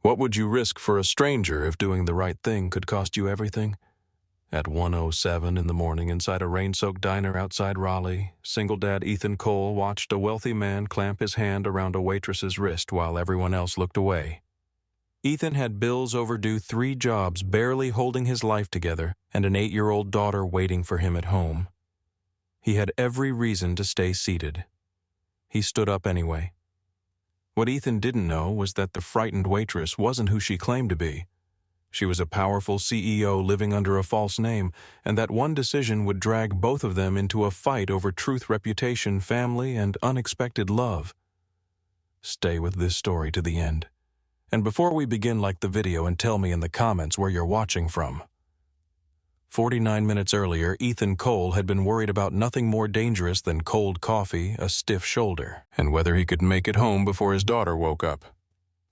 What would you risk for a stranger if doing the right thing could cost you everything? At 1:07 in the morning inside a rain-soaked diner outside Raleigh, single dad Ethan Cole watched a wealthy man clamp his hand around a waitress's wrist while everyone else looked away. Ethan had bills overdue, 3 jobs barely holding his life together, and an 8-year-old daughter waiting for him at home. He had every reason to stay seated. He stood up anyway. What Ethan didn't know was that the frightened waitress wasn't who she claimed to be. She was a powerful CEO living under a false name, and that one decision would drag both of them into a fight over truth, reputation, family, and unexpected love. Stay with this story to the end. And before we begin, like the video and tell me in the comments where you're watching from. 49 minutes earlier, Ethan Cole had been worried about nothing more dangerous than cold coffee, a stiff shoulder, and whether he could make it home before his daughter woke up.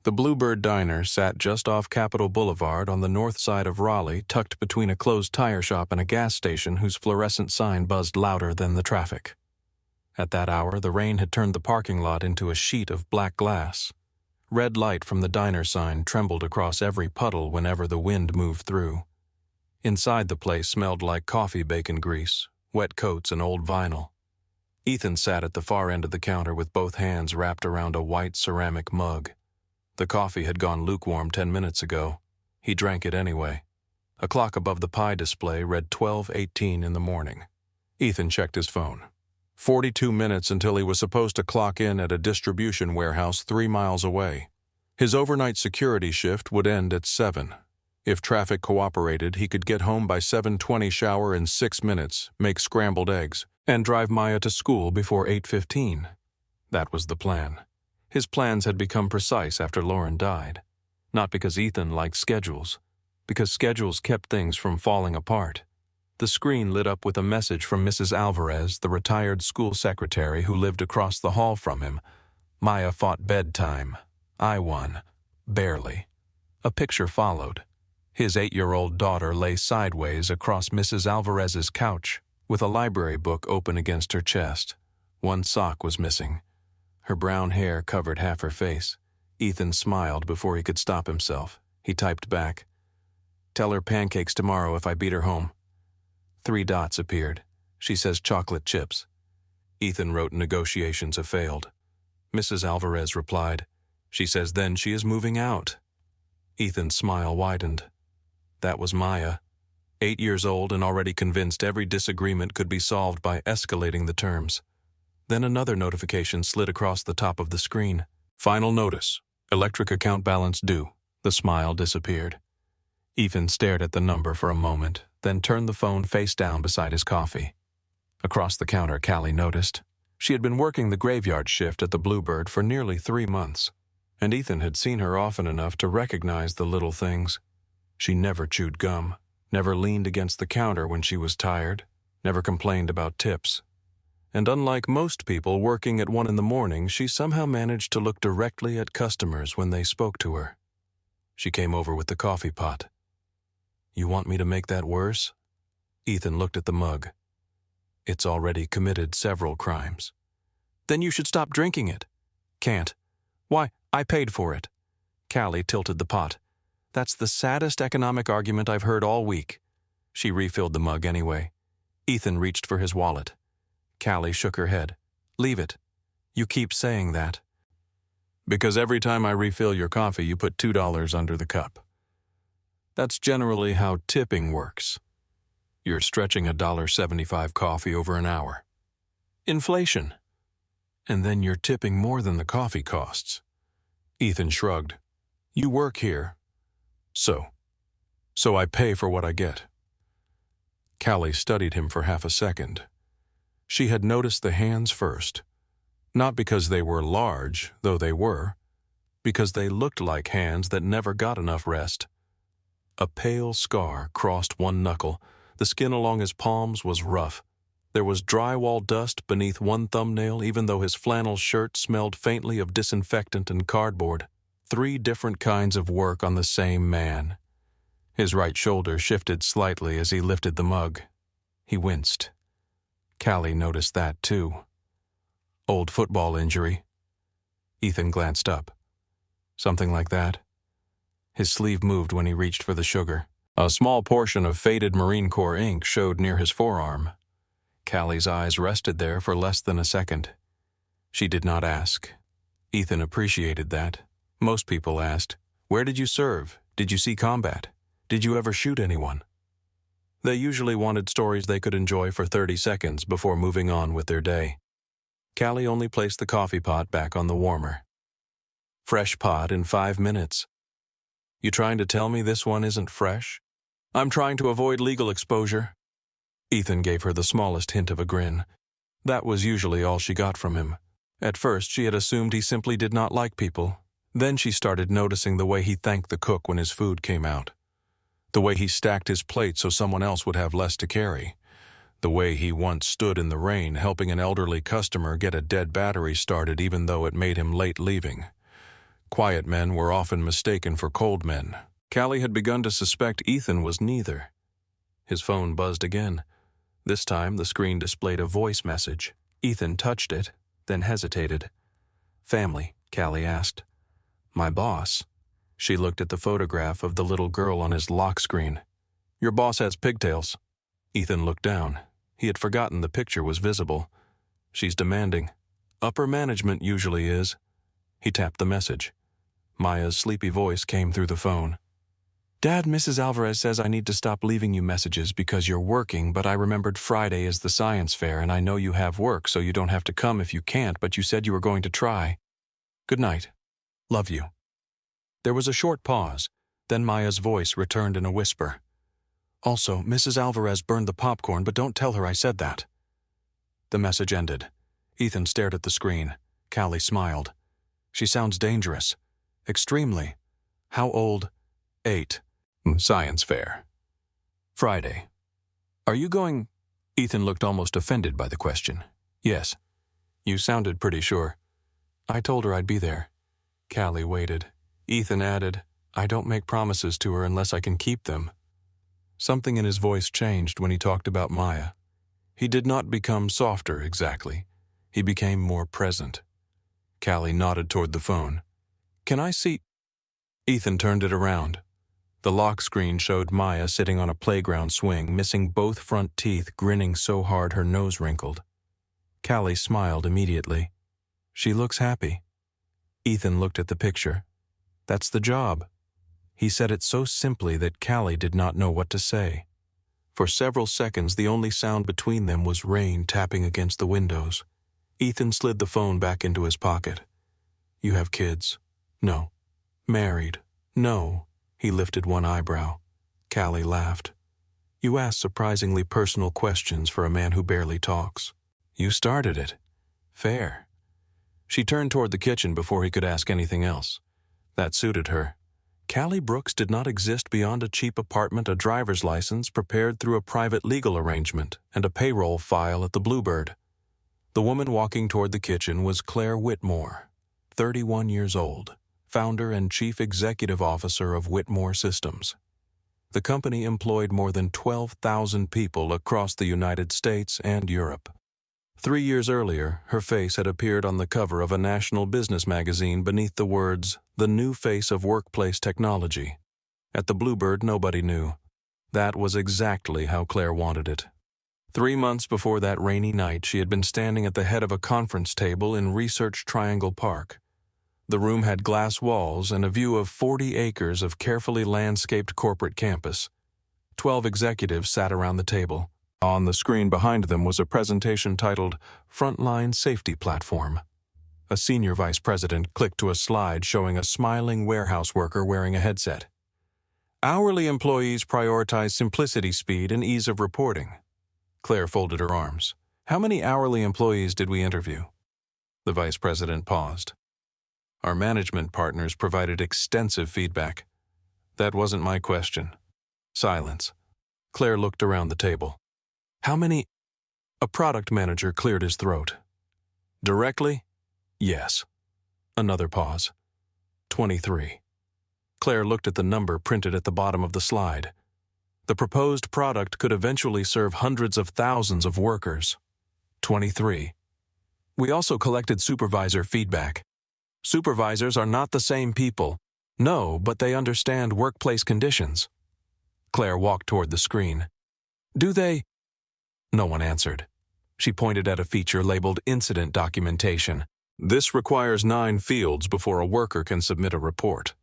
The Bluebird Diner sat just off Capitol Boulevard on the north side of Raleigh, tucked between a closed tire shop and a gas station whose fluorescent sign buzzed louder than the traffic. At that hour, the rain had turned the parking lot into a sheet of black glass. Red light from the diner sign trembled across every puddle whenever the wind moved through. Inside, the place smelled like coffee bacon grease, wet coats, and old vinyl. Ethan sat at the far end of the counter with both hands wrapped around a white ceramic mug. The coffee had gone lukewarm 10 minutes ago. He drank it anyway. A clock above the pie display read 12:18 in the morning. Ethan checked his phone. 42 minutes until he was supposed to clock in at a distribution warehouse 3 miles away. His overnight security shift would end at 7. If traffic cooperated, he could get home by 7:20, shower in 6 minutes, make scrambled eggs, and drive Maya to school before 8:15. That was the plan. His plans had become precise after Lauren died. Not because Ethan liked schedules, because schedules kept things from falling apart. The screen lit up with a message from Mrs. Alvarez, the retired school secretary who lived across the hall from him. Maya fought bedtime. I won. Barely. A picture followed. His 8-year-old daughter lay sideways across Mrs. Alvarez's couch, with a library book open against her chest. One sock was missing. Her brown hair covered half her face. Ethan smiled before he could stop himself. He typed back, "Tell her pancakes tomorrow if I beat her home." 3 dots appeared. She says chocolate chips. Ethan wrote negotiations have failed. Mrs. Alvarez replied, "She says then she is moving out." Ethan's smile widened. That was Maya, 8 years old and already convinced every disagreement could be solved by escalating the terms. Then another notification slid across the top of the screen. "Final notice. Electric account balance due." The smile disappeared. Ethan stared at the number for a moment, then turned the phone face down beside his coffee. Across the counter, Callie noticed. She had been working the graveyard shift at the Bluebird for nearly 3 months, and Ethan had seen her often enough to recognize the little things. She never chewed gum, never leaned against the counter when she was tired, never complained about tips. And unlike most people working at 1 in the morning, she somehow managed to look directly at customers when they spoke to her. She came over with the coffee pot. "You want me to make that worse?" Ethan looked at the mug. "It's already committed several crimes." "Then you should stop drinking it." "Can't." "Why, I paid for it." Callie tilted the pot. "That's the saddest economic argument I've heard all week." She refilled the mug anyway. Ethan reached for his wallet. Callie shook her head. "Leave it. You keep saying that." "Because every time I refill your coffee, you put $2 under the cup. That's generally how tipping works. You're stretching a $1.75 coffee over an hour. Inflation. And then you're tipping more than the coffee costs." Ethan shrugged. "You work here. So I pay for what I get." Callie studied him for half a second. She had noticed the hands first, not because they were large, though they were, because they looked like hands that never got enough rest. A pale scar crossed one knuckle. The skin along his palms was rough. There was drywall dust beneath one thumbnail, even though his flannel shirt smelled faintly of disinfectant and cardboard. 3 different kinds of work on the same man. His right shoulder shifted slightly as he lifted the mug. He winced. Callie noticed that too. "Old football injury." Ethan glanced up. "Something like that?" His sleeve moved when he reached for the sugar. A small portion of faded Marine Corps ink showed near his forearm. Callie's eyes rested there for less than a second. She did not ask. Ethan appreciated that. Most people asked, "Where did you serve? Did you see combat? Did you ever shoot anyone?" They usually wanted stories they could enjoy for 30 seconds before moving on with their day. Callie only placed the coffee pot back on the warmer. Fresh pot in 5 minutes. You trying to tell me this one isn't fresh? I'm trying to avoid legal exposure. Ethan gave her the smallest hint of a grin. That was usually all she got from him. At first, she had assumed he simply did not like people. Then she started noticing the way he thanked the cook when his food came out. The way he stacked his plate so someone else would have less to carry. The way he once stood in the rain helping an elderly customer get a dead battery started even though it made him late leaving. Quiet men were often mistaken for cold men. Callie had begun to suspect Ethan was neither. His phone buzzed again. This time the screen displayed a voice message. Ethan touched it, then hesitated. "Family," Callie asked. "My boss." She looked at the photograph of the little girl on his lock screen. "Your boss has pigtails." Ethan looked down. He had forgotten the picture was visible. "She's demanding. Upper management usually is." He tapped the message. Maya's sleepy voice came through the phone. "Dad, Mrs. Alvarez says I need to stop leaving you messages because you're working, but I remembered Friday is the science fair and I know you have work so you don't have to come if you can't, but you said you were going to try. Good night. Love you." There was a short pause, then Maya's voice returned in a whisper. "Also, Mrs. Alvarez burned the popcorn, but don't tell her I said that." The message ended. Ethan stared at the screen. Callie smiled. "She sounds dangerous. Extremely. How old?" 8. Science fair. Friday. "Are you going?" Ethan looked almost offended by the question. "Yes." "You sounded pretty sure." "I told her I'd be there." Callie waited. Ethan added, "I don't make promises to her unless I can keep them." Something in his voice changed when he talked about Maya. He did not become softer exactly. He became more present. Callie nodded toward the phone. "Can I see?" Ethan turned it around. The lock screen showed Maya sitting on a playground swing, missing both front teeth, grinning so hard her nose wrinkled. Callie smiled immediately. "She looks happy." Ethan looked at the picture. "That's the job." He said it so simply that Callie did not know what to say. For several seconds, the only sound between them was rain tapping against the windows. Ethan slid the phone back into his pocket. "You have kids?" "No." "Married?" "No." He lifted one eyebrow. Callie laughed. "You ask surprisingly personal questions for a man who barely talks." "You started it." "Fair." She turned toward the kitchen before he could ask anything else. That suited her. Callie Brooks did not exist beyond a cheap apartment, a driver's license prepared through a private legal arrangement, and a payroll file at the Bluebird. The woman walking toward the kitchen was Claire Whitmore, 31 years old, founder and chief executive officer of Whitmore Systems. The company employed more than 12,000 people across the United States and Europe. 3 years earlier, her face had appeared on the cover of a national business magazine beneath the words, "The New Face of Workplace Technology." At the Bluebird, nobody knew. That was exactly how Claire wanted it. 3 months before that rainy night, she had been standing at the head of a conference table in Research Triangle Park. The room had glass walls and a view of 40 acres of carefully landscaped corporate campus. 12 executives sat around the table. On the screen behind them was a presentation titled Frontline Safety Platform. A senior vice president clicked to a slide showing a smiling warehouse worker wearing a headset. "Hourly employees prioritize simplicity, speed, and ease of reporting." Claire folded her arms. "How many hourly employees did we interview?" The vice president paused. "Our management partners provided extensive feedback." "That wasn't my question." Silence. Claire looked around the table. "How many?" A product manager cleared his throat. "Directly?" "Yes." Another pause. 23. Claire looked at the number printed at the bottom of the slide. The proposed product could eventually serve hundreds of thousands of workers. 23. "We also collected supervisor feedback. Supervisors are not the same people. No, but they understand workplace conditions. Claire walked toward the screen. Do they? No one answered. She pointed at a feature labeled Incident Documentation. This requires 9 fields before a worker can submit a report.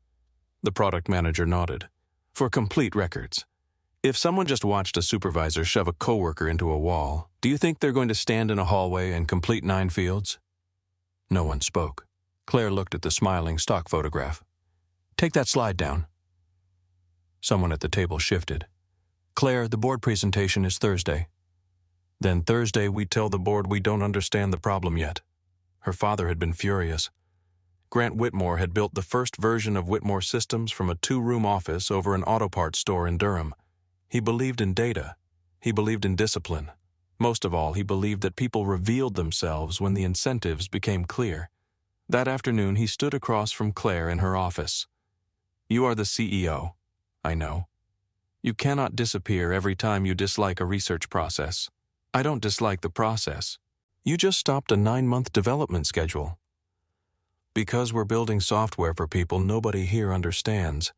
The product manager nodded. For complete records. If someone just watched a supervisor shove a coworker into a wall, do you think they're going to stand in a hallway and complete 9 fields? No one spoke. Claire looked at the smiling stock photograph. Take that slide down. Someone at the table shifted. Claire, the board presentation is Thursday. Then Thursday we tell the board we don't understand the problem yet. Her father had been furious. Grant Whitmore had built the first version of Whitmore Systems from a 2-room office over an auto parts store in Durham. He believed in data. He believed in discipline. Most of all, he believed that people revealed themselves when the incentives became clear. That afternoon, he stood across from Claire in her office. You are the CEO. I know. You cannot disappear every time you dislike a research process. I don't dislike the process. You just stopped a 9-month development schedule. Because we're building software for people nobody here understands.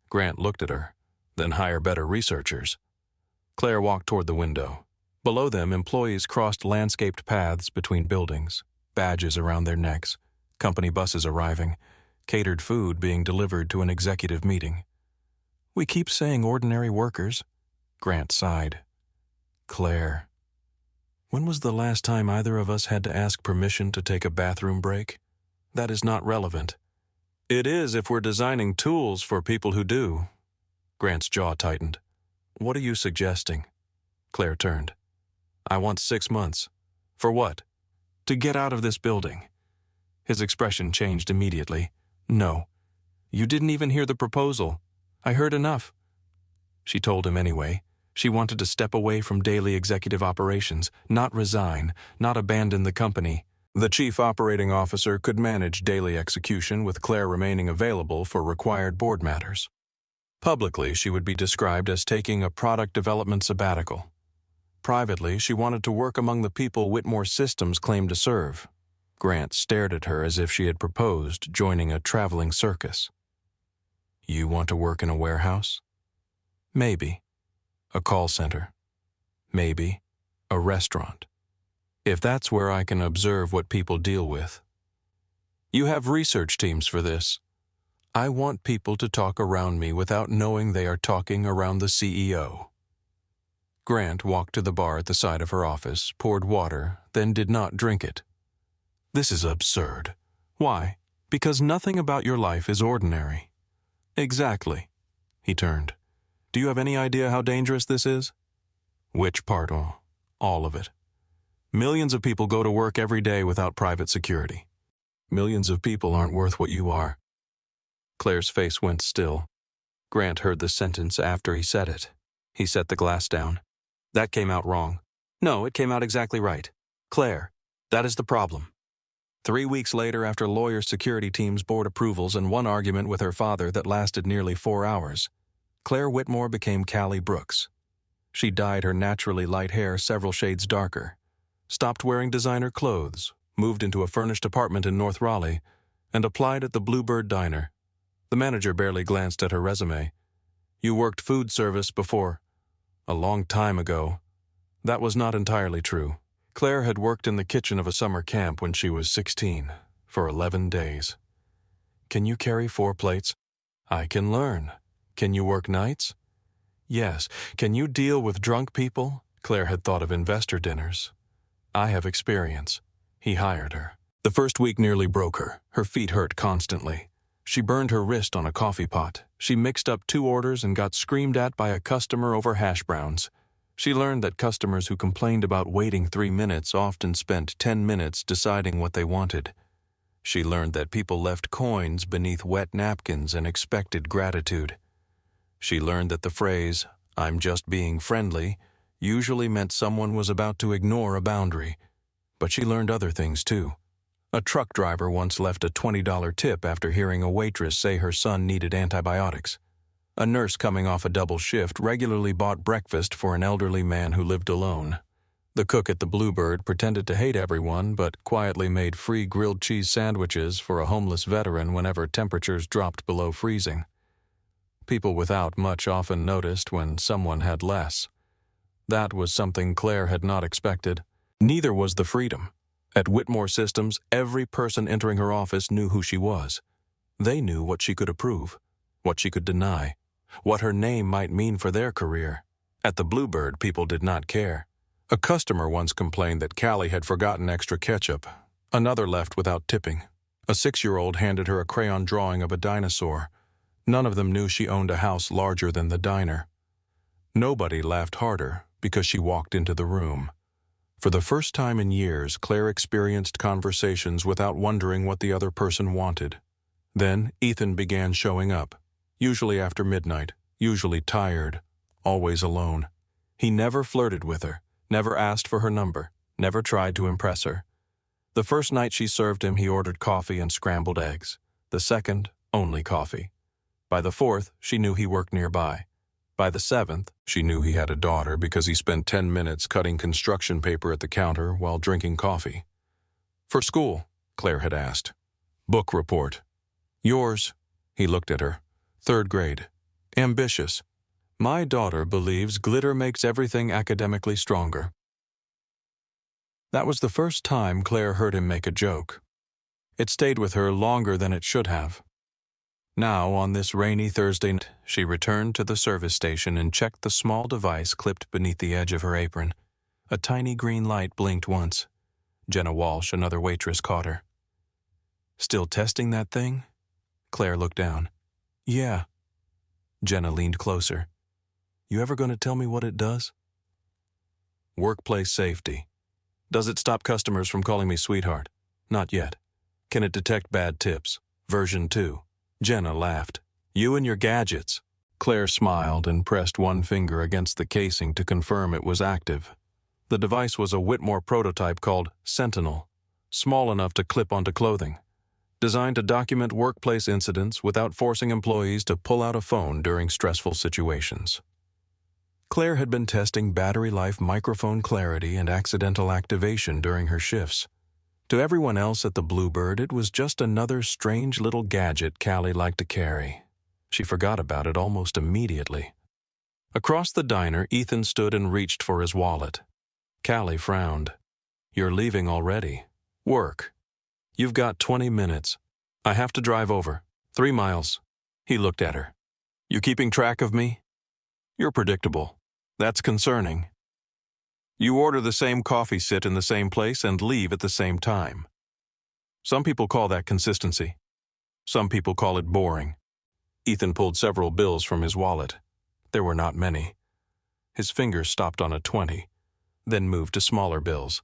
Grant looked at her. Then hire better researchers. Claire walked toward the window. Below them, employees crossed landscaped paths between buildings, badges around their necks, company buses arriving, catered food being delivered to an executive meeting. We keep saying ordinary workers. Grant sighed. Claire. When was the last time either of us had to ask permission to take a bathroom break? That is not relevant. It is if we're designing tools for people who do. Grant's jaw tightened. What are you suggesting? Claire turned. I want 6 months. For what? To get out of this building. His expression changed immediately. No. You didn't even hear the proposal. I heard enough. She told him anyway. She wanted to step away from daily executive operations, not resign, not abandon the company. The chief operating officer could manage daily execution with Claire remaining available for required board matters. Publicly, she would be described as taking a product development sabbatical. Privately, she wanted to work among the people Whitmore Systems claimed to serve. Grant stared at her as if she had proposed joining a traveling circus. You want to work in a warehouse? Maybe. A call center? Maybe. A restaurant? If that's where I can observe what people deal with. You have research teams for this. I want people to talk around me without knowing they are talking around the CEO. Grant walked to the bar at the side of her office, poured water, then did not drink it. This is absurd. Why? Because nothing about your life is ordinary. Exactly. He turned. Do you have any idea how dangerous this is? Which part? Oh, all of it. Millions of people go to work every day without private security. Millions of people aren't worth what you are. Claire's face went still. Grant heard the sentence after he said it. He set the glass down. That came out wrong. No, it came out exactly right. Claire, that is the problem. 3 weeks later, after lawyer security teams, board approvals, and one argument with her father that lasted nearly 4 hours, Claire Whitmore became Callie Brooks. She dyed her naturally light hair several shades darker, stopped wearing designer clothes, moved into a furnished apartment in North Raleigh, and applied at the Bluebird Diner. The manager barely glanced at her resume. You worked food service before. A long time ago. That was not entirely true. Claire had worked in the kitchen of a summer camp when she was 16, for 11 days. Can you carry 4 plates? I can learn. Can you work nights? Yes. Can you deal with drunk people? Claire had thought of investor dinners. I have experience. He hired her. The first week nearly broke her. Her feet hurt constantly. She burned her wrist on a coffee pot. She mixed up 2 orders and got screamed at by a customer over hash browns. She learned that customers who complained about waiting 3 minutes often spent 10 minutes deciding what they wanted. She learned that people left coins beneath wet napkins and expected gratitude. She learned that the phrase, "I'm just being friendly," usually meant someone was about to ignore a boundary. But she learned other things too. A truck driver once left a $20 tip after hearing a waitress say her son needed antibiotics. A nurse coming off a double shift regularly bought breakfast for an elderly man who lived alone. The cook at the Bluebird pretended to hate everyone but quietly made free grilled cheese sandwiches for a homeless veteran whenever temperatures dropped below freezing. People without much often noticed when someone had less. That was something Claire had not expected. Neither was the freedom. At Whitmore Systems, every person entering her office knew who she was. They knew what she could approve, what she could deny, what her name might mean for their career. At the Bluebird, people did not care. A customer once complained that Callie had forgotten extra ketchup. Another left without tipping. A 6-year-old handed her a crayon drawing of a dinosaur. None of them knew she owned a house larger than the diner. Nobody laughed harder because she walked into the room. For the first time in years, Claire experienced conversations without wondering what the other person wanted. Then Ethan began showing up, usually after midnight, usually tired, always alone. He never flirted with her, never asked for her number, never tried to impress her. The first night she served him, he ordered coffee and scrambled eggs. The second, only coffee. By the fourth, she knew he worked nearby. By the seventh, she knew he had a daughter because he spent 10 minutes cutting construction paper at the counter while drinking coffee. For school, Claire had asked. Book report. Yours. He looked at her. 3rd grade. Ambitious. My daughter believes glitter makes everything academically stronger. That was the first time Claire heard him make a joke. It stayed with her longer than it should have. Now, on this rainy Thursday night, she returned to the service station and checked the small device clipped beneath the edge of her apron. A tiny green light blinked once. Jenna Walsh, another waitress, caught her. Still testing that thing? Claire looked down. Yeah. Jenna leaned closer. You ever going to tell me what it does? Workplace safety. Does it stop customers from calling me sweetheart? Not yet. Can it detect bad tips? Version 2. Jenna laughed. You and your gadgets. Claire smiled and pressed one finger against the casing to confirm it was active. The device was a Whitmore prototype called Sentinel, small enough to clip onto clothing, designed to document workplace incidents without forcing employees to pull out a phone during stressful situations. Claire had been testing battery life, microphone clarity, and accidental activation during her shifts. To everyone else at the Bluebird, it was just another strange little gadget Callie liked to carry. She forgot about it almost immediately. Across the diner, Ethan stood and reached for his wallet. Callie frowned. You're leaving already. Work. You've got 20 minutes. I have to drive over. 3 miles. He looked at her. You keeping track of me? You're predictable. That's concerning. You order the same coffee, sit in the same place, and leave at the same time. Some people call that consistency. Some people call it boring. Ethan pulled several bills from his wallet. There were not many. His fingers stopped on a 20, then moved to smaller bills.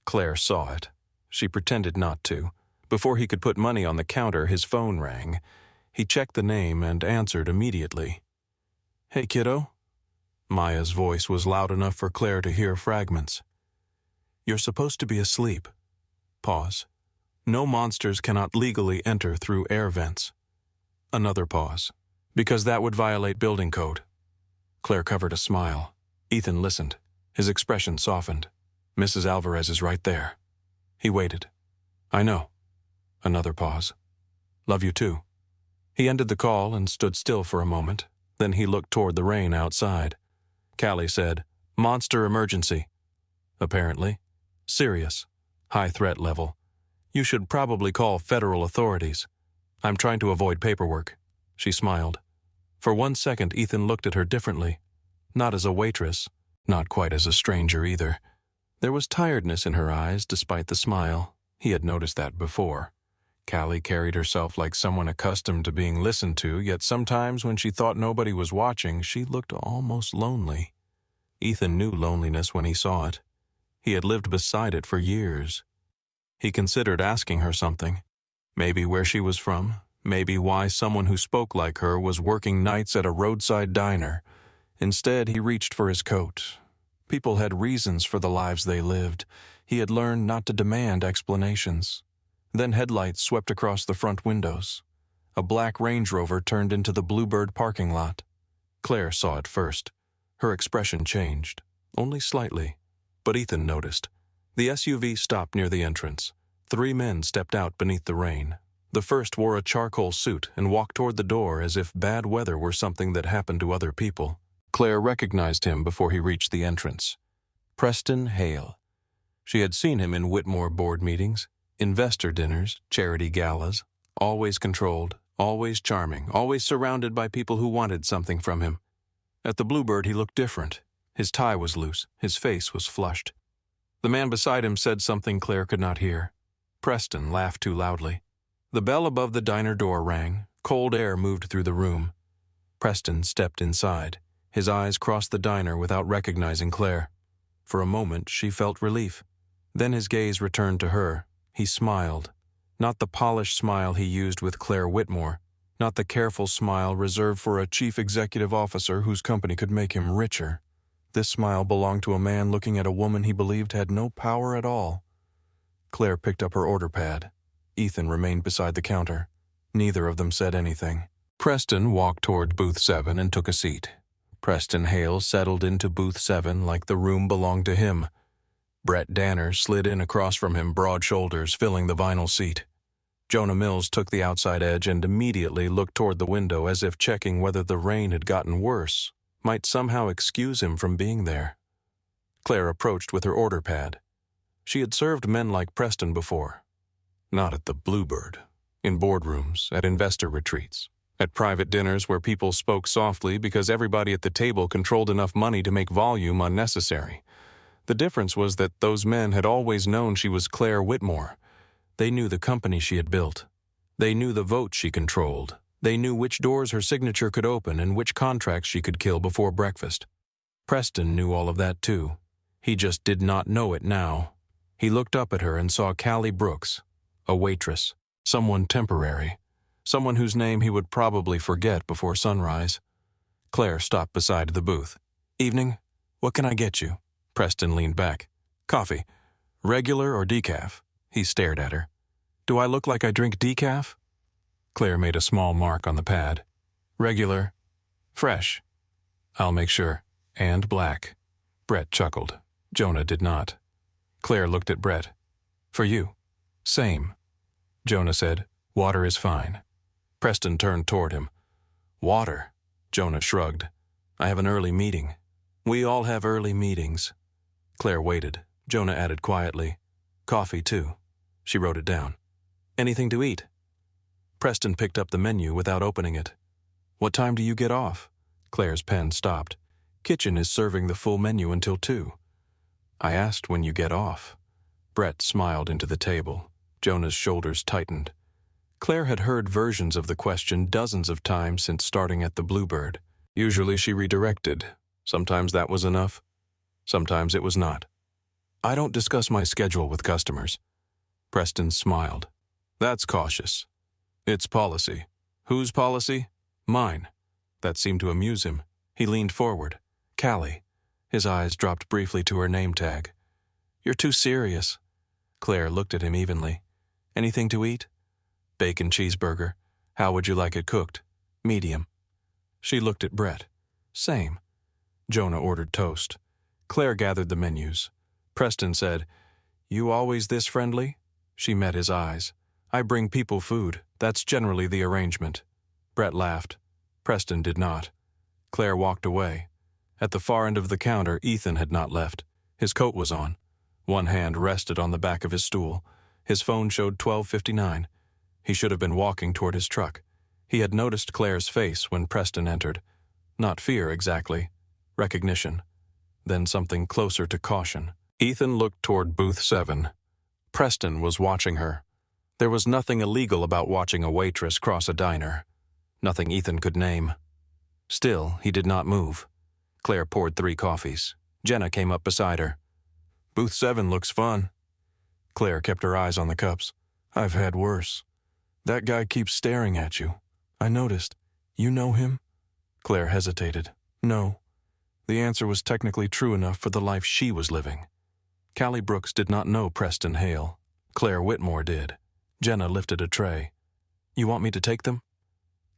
Claire saw it. She pretended not to. Before he could put money on the counter, his phone rang. He checked the name and answered immediately. Hey, kiddo? Maya's voice was loud enough for Claire to hear fragments. You're supposed to be asleep. Pause. No monsters cannot legally enter through air vents. Another pause. Because that would violate building code. Claire covered a smile. Ethan listened. His expression softened. Mrs. Alvarez is right there. He waited. I know. Another pause. Love you too. He ended the call and stood still for a moment. Then he looked toward the rain outside. Callie said, Monster emergency. Apparently. Serious. High threat level. You should probably call federal authorities. I'm trying to avoid paperwork. She smiled. For 1 second, Ethan looked at her differently. Not as a waitress, not quite as a stranger either. There was tiredness in her eyes despite the smile. He had noticed that before. Callie carried herself like someone accustomed to being listened to, yet sometimes when she thought nobody was watching, she looked almost lonely. Ethan knew loneliness when he saw it. He had lived beside it for years. He considered asking her something. Maybe where she was from, maybe why someone who spoke like her was working nights at a roadside diner. Instead, he reached for his coat. People had reasons for the lives they lived. He had learned not to demand explanations. Then headlights swept across the front windows. A black Range Rover turned into the Bluebird parking lot. Claire saw it first. Her expression changed, only slightly. But Ethan noticed. The SUV stopped near the entrance. 3 men stepped out beneath the rain. The first wore a charcoal suit and walked toward the door as if bad weather were something that happened to other people. Claire recognized him before he reached the entrance. Preston Hale. She had seen him in Whitmore board meetings, investor dinners, charity galas, always controlled, always charming, always surrounded by people who wanted something from him. At the Bluebird he looked different. His tie was loose, his face was flushed. The man beside him said something Claire could not hear. Preston laughed too loudly. The bell above the diner door rang. Cold air moved through the room. Preston stepped inside. His eyes crossed the diner without recognizing Claire. For a moment she felt relief. Then his gaze returned to her. He smiled. Not the polished smile he used with Claire Whitmore. Not the careful smile reserved for a chief executive officer whose company could make him richer. This smile belonged to a man looking at a woman he believed had no power at all. Claire picked up her order pad. Ethan remained beside the counter. Neither of them said anything. Preston walked toward booth 7 and took a seat. Preston Hale settled into booth 7 like the room belonged to him. Brett Danner slid in across from him, broad shoulders, filling the vinyl seat. Jonah Mills took the outside edge and immediately looked toward the window as if checking whether the rain had gotten worse, might somehow excuse him from being there. Claire approached with her order pad. She had served men like Preston before. Not at the Bluebird. In boardrooms, at investor retreats, at private dinners where people spoke softly because everybody at the table controlled enough money to make volume unnecessary. The difference was that those men had always known she was Claire Whitmore. They knew the company she had built. They knew the vote she controlled. They knew which doors her signature could open and which contracts she could kill before breakfast. Preston knew all of that too. He just did not know it now. He looked up at her and saw Callie Brooks, a waitress, someone temporary, someone whose name he would probably forget before sunrise. Claire stopped beside the booth. "Evening. What can I get you?" Preston leaned back. "Coffee. Regular or decaf?" He stared at her. "Do I look like I drink decaf?" Claire made a small mark on the pad. "Regular. Fresh. I'll make sure. And black." Brett chuckled. Jonah did not. Claire looked at Brett. "For you." "Same." Jonah said, "Water is fine." Preston turned toward him. "Water?" Jonah shrugged. "I have an early meeting." "We all have early meetings." Claire waited. Jonah added quietly, "Coffee, too." She wrote it down. "Anything to eat?" Preston picked up the menu without opening it. "What time do you get off?" Claire's pen stopped. "Kitchen is serving the full menu until 2. "I asked when you get off." Brett smiled into the table. Jonah's shoulders tightened. Claire had heard versions of the question dozens of times since starting at the Bluebird. Usually she redirected. Sometimes that was enough. Sometimes it was not. "I don't discuss my schedule with customers." Preston smiled. "That's cautious." "It's policy." "Whose policy?" "Mine." That seemed to amuse him. He leaned forward. "Callie." His eyes dropped briefly to her name tag. "You're too serious." Claire looked at him evenly. "Anything to eat?" "Bacon cheeseburger. How would you like it cooked?" "Medium." She looked at Brett. "Same." Jonah ordered toast. Claire gathered the menus. Preston said, "You always this friendly?" She met his eyes. "I bring people food. That's generally the arrangement." Brett laughed. Preston did not. Claire walked away. At the far end of the counter, Ethan had not left. His coat was on. One hand rested on the back of his stool. His phone showed 12:59. He should have been walking toward his truck. He had noticed Claire's face when Preston entered. Not fear exactly. Recognition. Then something closer to caution. Ethan looked toward booth 7. Preston was watching her. There was nothing illegal about watching a waitress cross a diner. Nothing Ethan could name. Still, he did not move. Claire poured 3 coffees. Jenna came up beside her. "Booth 7 looks fun." Claire kept her eyes on the cups. "I've had worse. That guy keeps staring at you. I noticed. You know him?" Claire hesitated. "No." The answer was technically true enough for the life she was living. Callie Brooks did not know Preston Hale. Claire Whitmore did. Jenna lifted a tray. "You want me to take them?"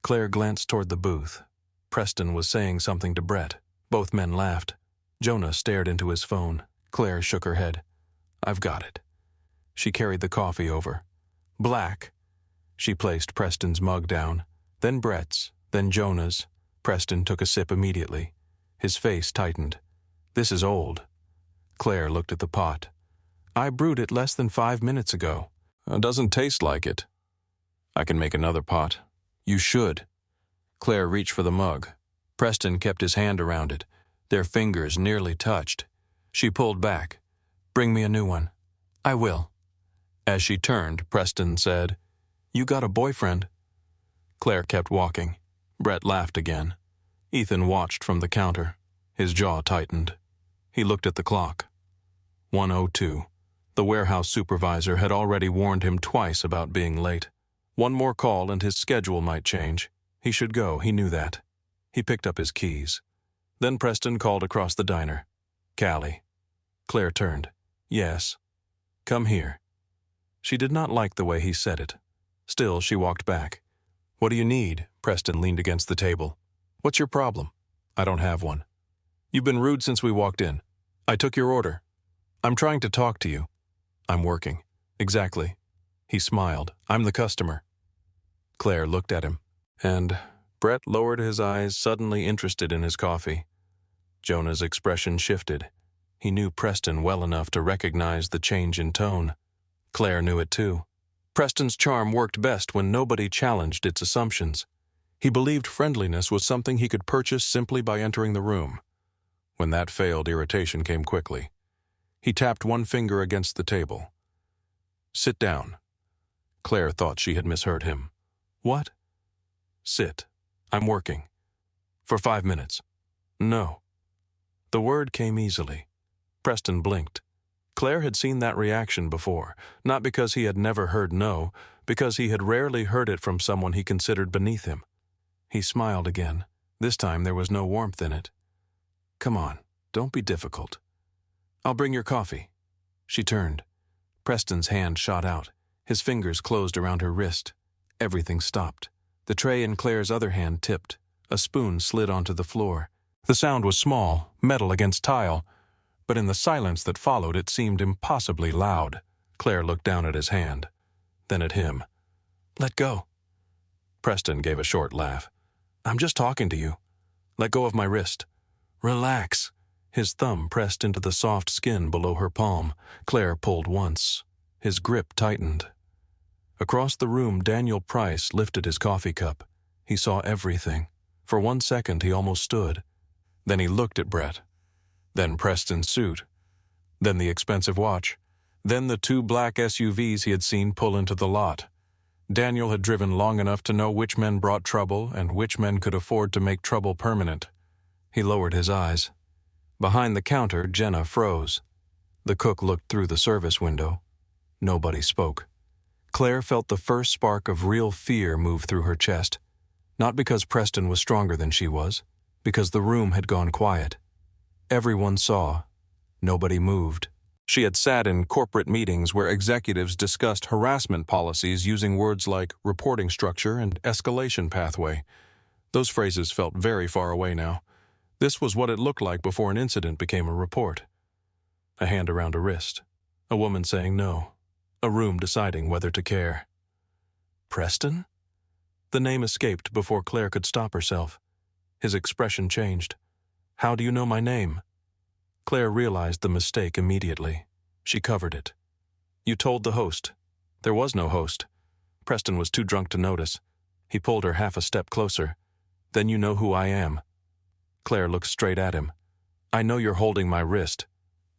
Claire glanced toward the booth. Preston was saying something to Brett. Both men laughed. Jonah stared into his phone. Claire shook her head. I've got it. She carried the coffee over. Black. She placed Preston's mug down, then Brett's, then Jonah's. Preston took a sip immediately. His face tightened. This is old. Claire looked at the pot. I brewed it less than 5 minutes ago. It doesn't taste like it. I can make another pot. You should. Claire reached for the mug. Preston kept his hand around it. Their fingers nearly touched. She pulled back. Bring me a new one. I will. As she turned, Preston said, You got a boyfriend. Claire kept walking. Brett laughed again. Ethan watched from the counter. His jaw tightened. He looked at the clock. 1:02. The warehouse supervisor had already warned him twice about being late. One more call and his schedule might change. He should go, he knew that. He picked up his keys. Then Preston called across the diner. Callie. Claire turned. Yes. Come here. She did not like the way he said it. Still, she walked back. What do you need? Preston leaned against the table. What's your problem? I don't have one. You've been rude since we walked in. I took your order. I'm trying to talk to you. I'm working. Exactly. He smiled. I'm the customer. Claire looked at him, and Brett lowered his eyes, suddenly interested in his coffee. Jonah's expression shifted. He knew Preston well enough to recognize the change in tone. Claire knew it too. Preston's charm worked best when nobody challenged its assumptions. He believed friendliness was something he could purchase simply by entering the room. When that failed, irritation came quickly. He tapped one finger against the table. Sit down. Claire thought she had misheard him. What? Sit. I'm working. For 5 minutes. No. The word came easily. Preston blinked. Claire had seen that reaction before, not because he had never heard no, because he had rarely heard it from someone he considered beneath him. He smiled again. This time there was no warmth in it. Come on, don't be difficult. I'll bring your coffee. She turned. Preston's hand shot out. His fingers closed around her wrist. Everything stopped. The tray in Claire's other hand tipped. A spoon slid onto the floor. The sound was small, metal against tile, but in the silence that followed it seemed impossibly loud. Claire looked down at his hand, then at him. Let go. Preston gave a short laugh. I'm just talking to you. Let go of my wrist. Relax. His thumb pressed into the soft skin below her palm. Claire pulled once. His grip tightened. Across the room, Daniel Price lifted his coffee cup. He saw everything. For 1 second, he almost stood. Then he looked at Brett. Then Preston's suit. Then the expensive watch. Then the 2 black SUVs he had seen pull into the lot. Daniel had driven long enough to know which men brought trouble and which men could afford to make trouble permanent. He lowered his eyes. Behind the counter, Jenna froze. The cook looked through the service window. Nobody spoke. Claire felt the first spark of real fear move through her chest. Not because Preston was stronger than she was, because the room had gone quiet. Everyone saw. Nobody moved. She had sat in corporate meetings where executives discussed harassment policies using words like reporting structure and escalation pathway. Those phrases felt very far away now. This was what it looked like before an incident became a report. A hand around a wrist. A woman saying no. A room deciding whether to care. Preston? The name escaped before Claire could stop herself. His expression changed. How do you know my name? Claire realized the mistake immediately. She covered it. You told the host. There was no host. Preston was too drunk to notice. He pulled her half a step closer. Then you know who I am. Claire looked straight at him. I know you're holding my wrist.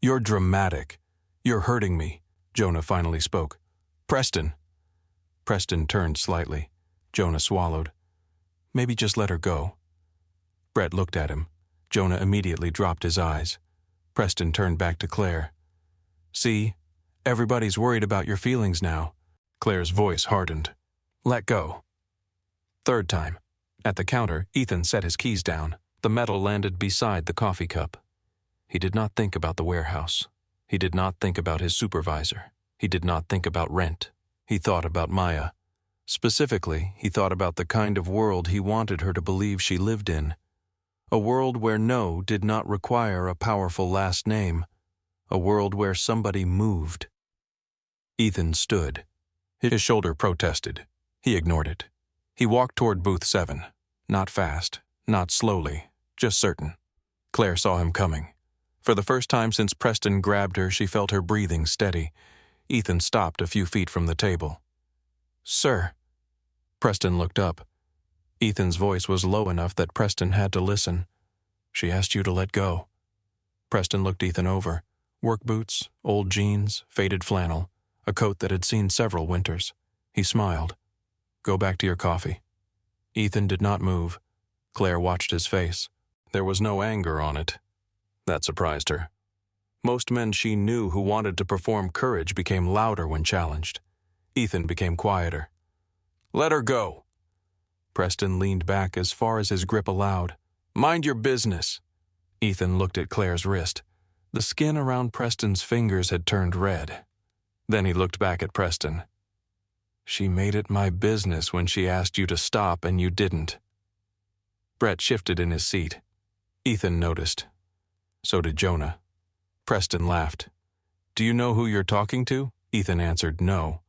You're dramatic. You're hurting me, Jonah finally spoke. Preston. Preston turned slightly. Jonah swallowed. Maybe just let her go. Brett looked at him. Jonah immediately dropped his eyes. Preston turned back to Claire. See, everybody's worried about your feelings now. Claire's voice hardened. Let go. Third time. At the counter, Ethan set his keys down. The metal landed beside the coffee cup. He did not think about the warehouse. He did not think about his supervisor. He did not think about rent. He thought about Maya. Specifically, he thought about the kind of world he wanted her to believe she lived in. A world where no did not require a powerful last name. A world where somebody moved. Ethan stood. His shoulder protested. He ignored it. He walked toward booth 7. Not fast, not slowly, just certain. Claire saw him coming. For the first time since Preston grabbed her, she felt her breathing steady. Ethan stopped a few feet from the table. "Sir." Preston looked up. Ethan's voice was low enough that Preston had to listen. "She asked you to let go." Preston looked Ethan over. Work boots, old jeans, faded flannel, a coat that had seen several winters. He smiled. "Go back to your coffee." Ethan did not move. Claire watched his face. There was no anger on it. That surprised her. Most men she knew who wanted to perform courage became louder when challenged. Ethan became quieter. "Let her go." Preston leaned back as far as his grip allowed. "Mind your business." Ethan looked at Claire's wrist. The skin around Preston's fingers had turned red. Then he looked back at Preston. "She made it my business when she asked you to stop and you didn't." Brett shifted in his seat. Ethan noticed. So did Jonah. Preston laughed. "Do you know who you're talking to?" Ethan answered no.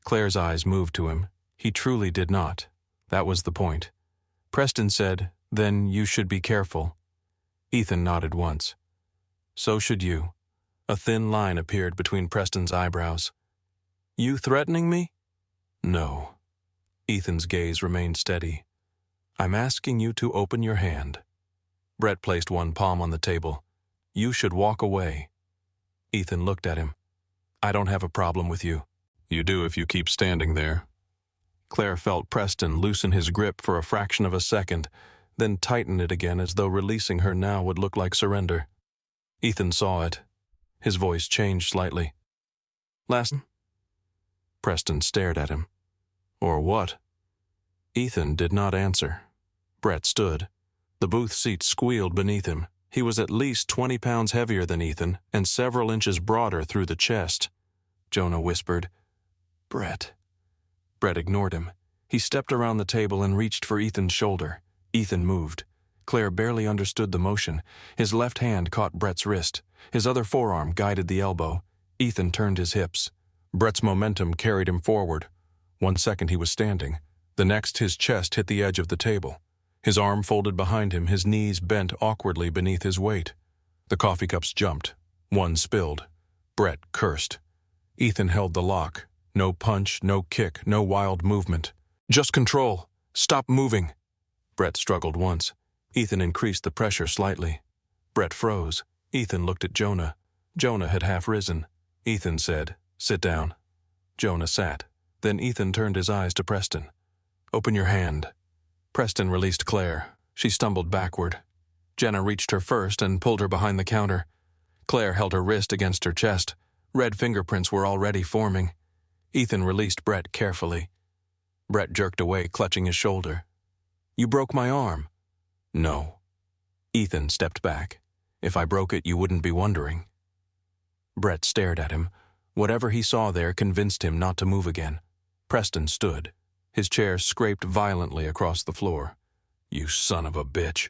Claire's eyes moved to him. He truly did not. That was the point. Preston said, "Then you should be careful." Ethan nodded once. "So should you." A thin line appeared between Preston's eyebrows. "You threatening me?" "No." Ethan's gaze remained steady. "I'm asking you to open your hand." Brett placed one palm on the table. "You should walk away." Ethan looked at him. "I don't have a problem with you." "You do if you keep standing there." Claire felt Preston loosen his grip for a fraction of a second, then tighten it again as though releasing her now would look like surrender. Ethan saw it. His voice changed slightly. "Last?" Preston stared at him. "Or what?" Ethan did not answer. Brett stood. The booth seat squealed beneath him. He was at least 20 pounds heavier than Ethan and several inches broader through the chest. Jonah whispered, "Brett." Brett ignored him. He stepped around the table and reached for Ethan's shoulder. Ethan moved. Claire barely understood the motion. His left hand caught Brett's wrist. His other forearm guided the elbow. Ethan turned his hips. Brett's momentum carried him forward. 1 second he was standing. The next his chest hit the edge of the table. His arm folded behind him, his knees bent awkwardly beneath his weight. The coffee cups jumped. One spilled. Brett cursed. Ethan held the lock. No punch, no kick, no wild movement. "Just control. Stop moving." Brett struggled once. Ethan increased the pressure slightly. Brett froze. Ethan looked at Jonah. Jonah had half risen. Ethan said, "Sit down." Jonah sat. Then Ethan turned his eyes to Preston. "Open your hand." Preston released Claire. She stumbled backward. Jenna reached her first and pulled her behind the counter. Claire held her wrist against her chest. Red fingerprints were already forming. Ethan released Brett carefully. Brett jerked away, clutching his shoulder. "You broke my arm." "No." Ethan stepped back. "If I broke it, you wouldn't be wondering." Brett stared at him. Whatever he saw there convinced him not to move again. Preston stood. His chair scraped violently across the floor. "You son of a bitch."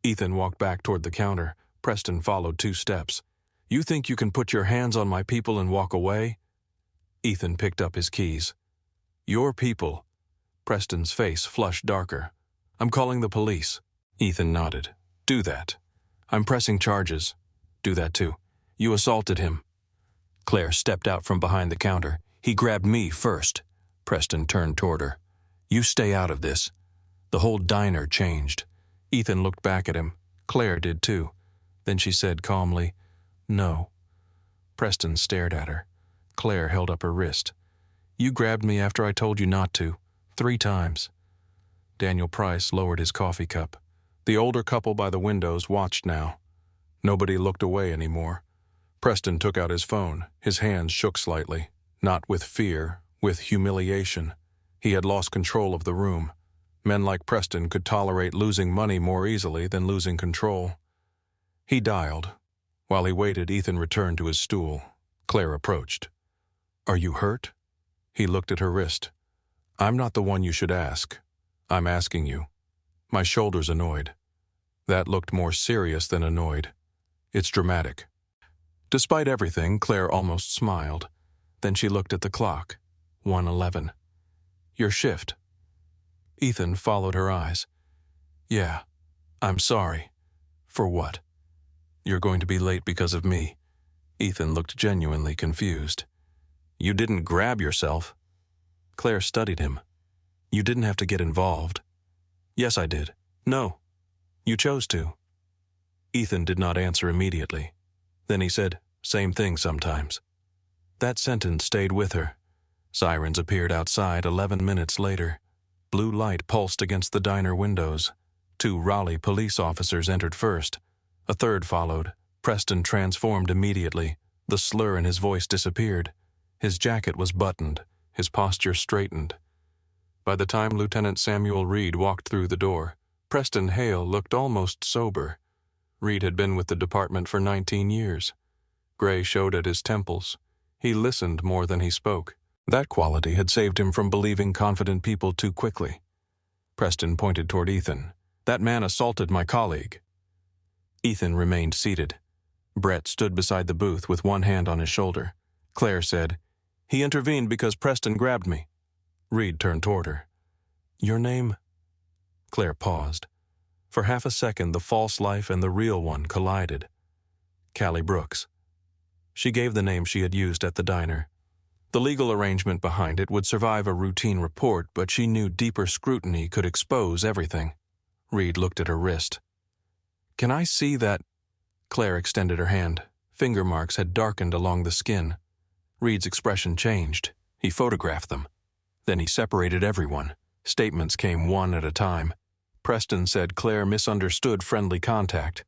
Ethan walked back toward the counter. Preston followed 2 steps. "You think you can put your hands on my people and walk away?" Ethan picked up his keys. "Your people." Preston's face flushed darker. "I'm calling the police." Ethan nodded. "Do that." "I'm pressing charges." "Do that too." "You assaulted him." Claire stepped out from behind the counter. "He grabbed me first." Preston turned toward her. "You stay out of this." The whole diner changed. Ethan looked back at him. Claire did too. Then she said calmly, "No." Preston stared at her. Claire held up her wrist. "You grabbed me after I told you not to. 3 times. Daniel Price lowered his coffee cup. The older couple by the windows watched now. Nobody looked away anymore. Preston took out his phone. His hands shook slightly. Not with fear, with humiliation. He had lost control of the room. Men like Preston could tolerate losing money more easily than losing control. He dialed. While he waited, Ethan returned to his stool. Claire approached. "Are you hurt?" He looked at her wrist. "I'm not the one you should ask. I'm asking you." "My shoulder's annoyed." That looked more serious than annoyed. "It's dramatic." Despite everything, Claire almost smiled. Then she looked at the clock. 1:11. Your shift. Ethan followed her eyes. Yeah, I'm sorry. For what? You're going to be late because of me. Ethan looked genuinely confused. You didn't grab yourself. Claire studied him. You didn't have to get involved. Yes, I did. No. You chose to. Ethan did not answer immediately. Then he said, same thing sometimes. That sentence stayed with her. Sirens appeared outside 11 minutes later. Blue light pulsed against the diner windows. 2 Raleigh police officers entered first. A third followed. Preston transformed immediately. The slur in his voice disappeared. His jacket was buttoned. His posture straightened. By the time Lieutenant Samuel Reed walked through the door, Preston Hale looked almost sober. Reed had been with the department for 19 years. Gray showed at his temples. He listened more than he spoke. That quality had saved him from believing confident people too quickly. Preston pointed toward Ethan. That man assaulted my colleague. Ethan remained seated. Brett stood beside the booth with one hand on his shoulder. Claire said, he intervened because Preston grabbed me. Reed turned toward her. Your name? Claire paused. For half a second, the false life and the real one collided. Callie Brooks. She gave the name she had used at the diner. The legal arrangement behind it would survive a routine report, but she knew deeper scrutiny could expose everything. Reed looked at her wrist. Can I see that? Claire extended her hand. Finger marks had darkened along the skin. Reed's expression changed. He photographed them. Then he separated everyone. Statements came one at a time. Preston said Claire misunderstood friendly contact.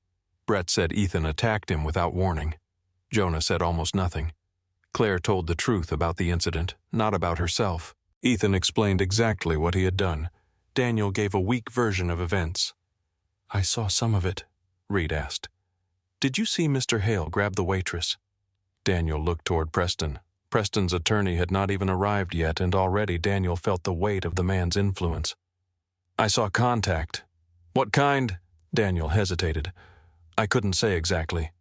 Brett said Ethan attacked him without warning. Jonah said almost nothing. Claire told the truth about the incident, not about herself. Ethan explained exactly what he had done. Daniel gave a weak version of events. I saw some of it, Reed asked. Did you see Mr. Hale grab the waitress? Daniel looked toward Preston. Preston's attorney had not even arrived yet, and already Daniel felt the weight of the man's influence. I saw contact. What kind? Daniel hesitated. I couldn't say exactly.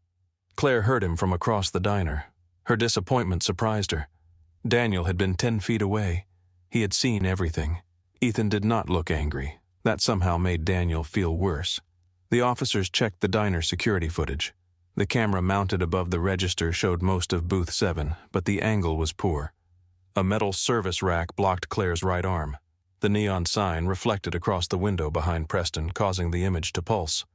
Claire heard him from across the diner. Her disappointment surprised her. Daniel had been 10 feet away. He had seen everything. Ethan did not look angry. That somehow made Daniel feel worse. The officers checked the diner security footage. The camera mounted above the register showed most of booth 7, but the angle was poor. A metal service rack blocked Claire's right arm. The neon sign reflected across the window behind Preston, causing the image to pulse.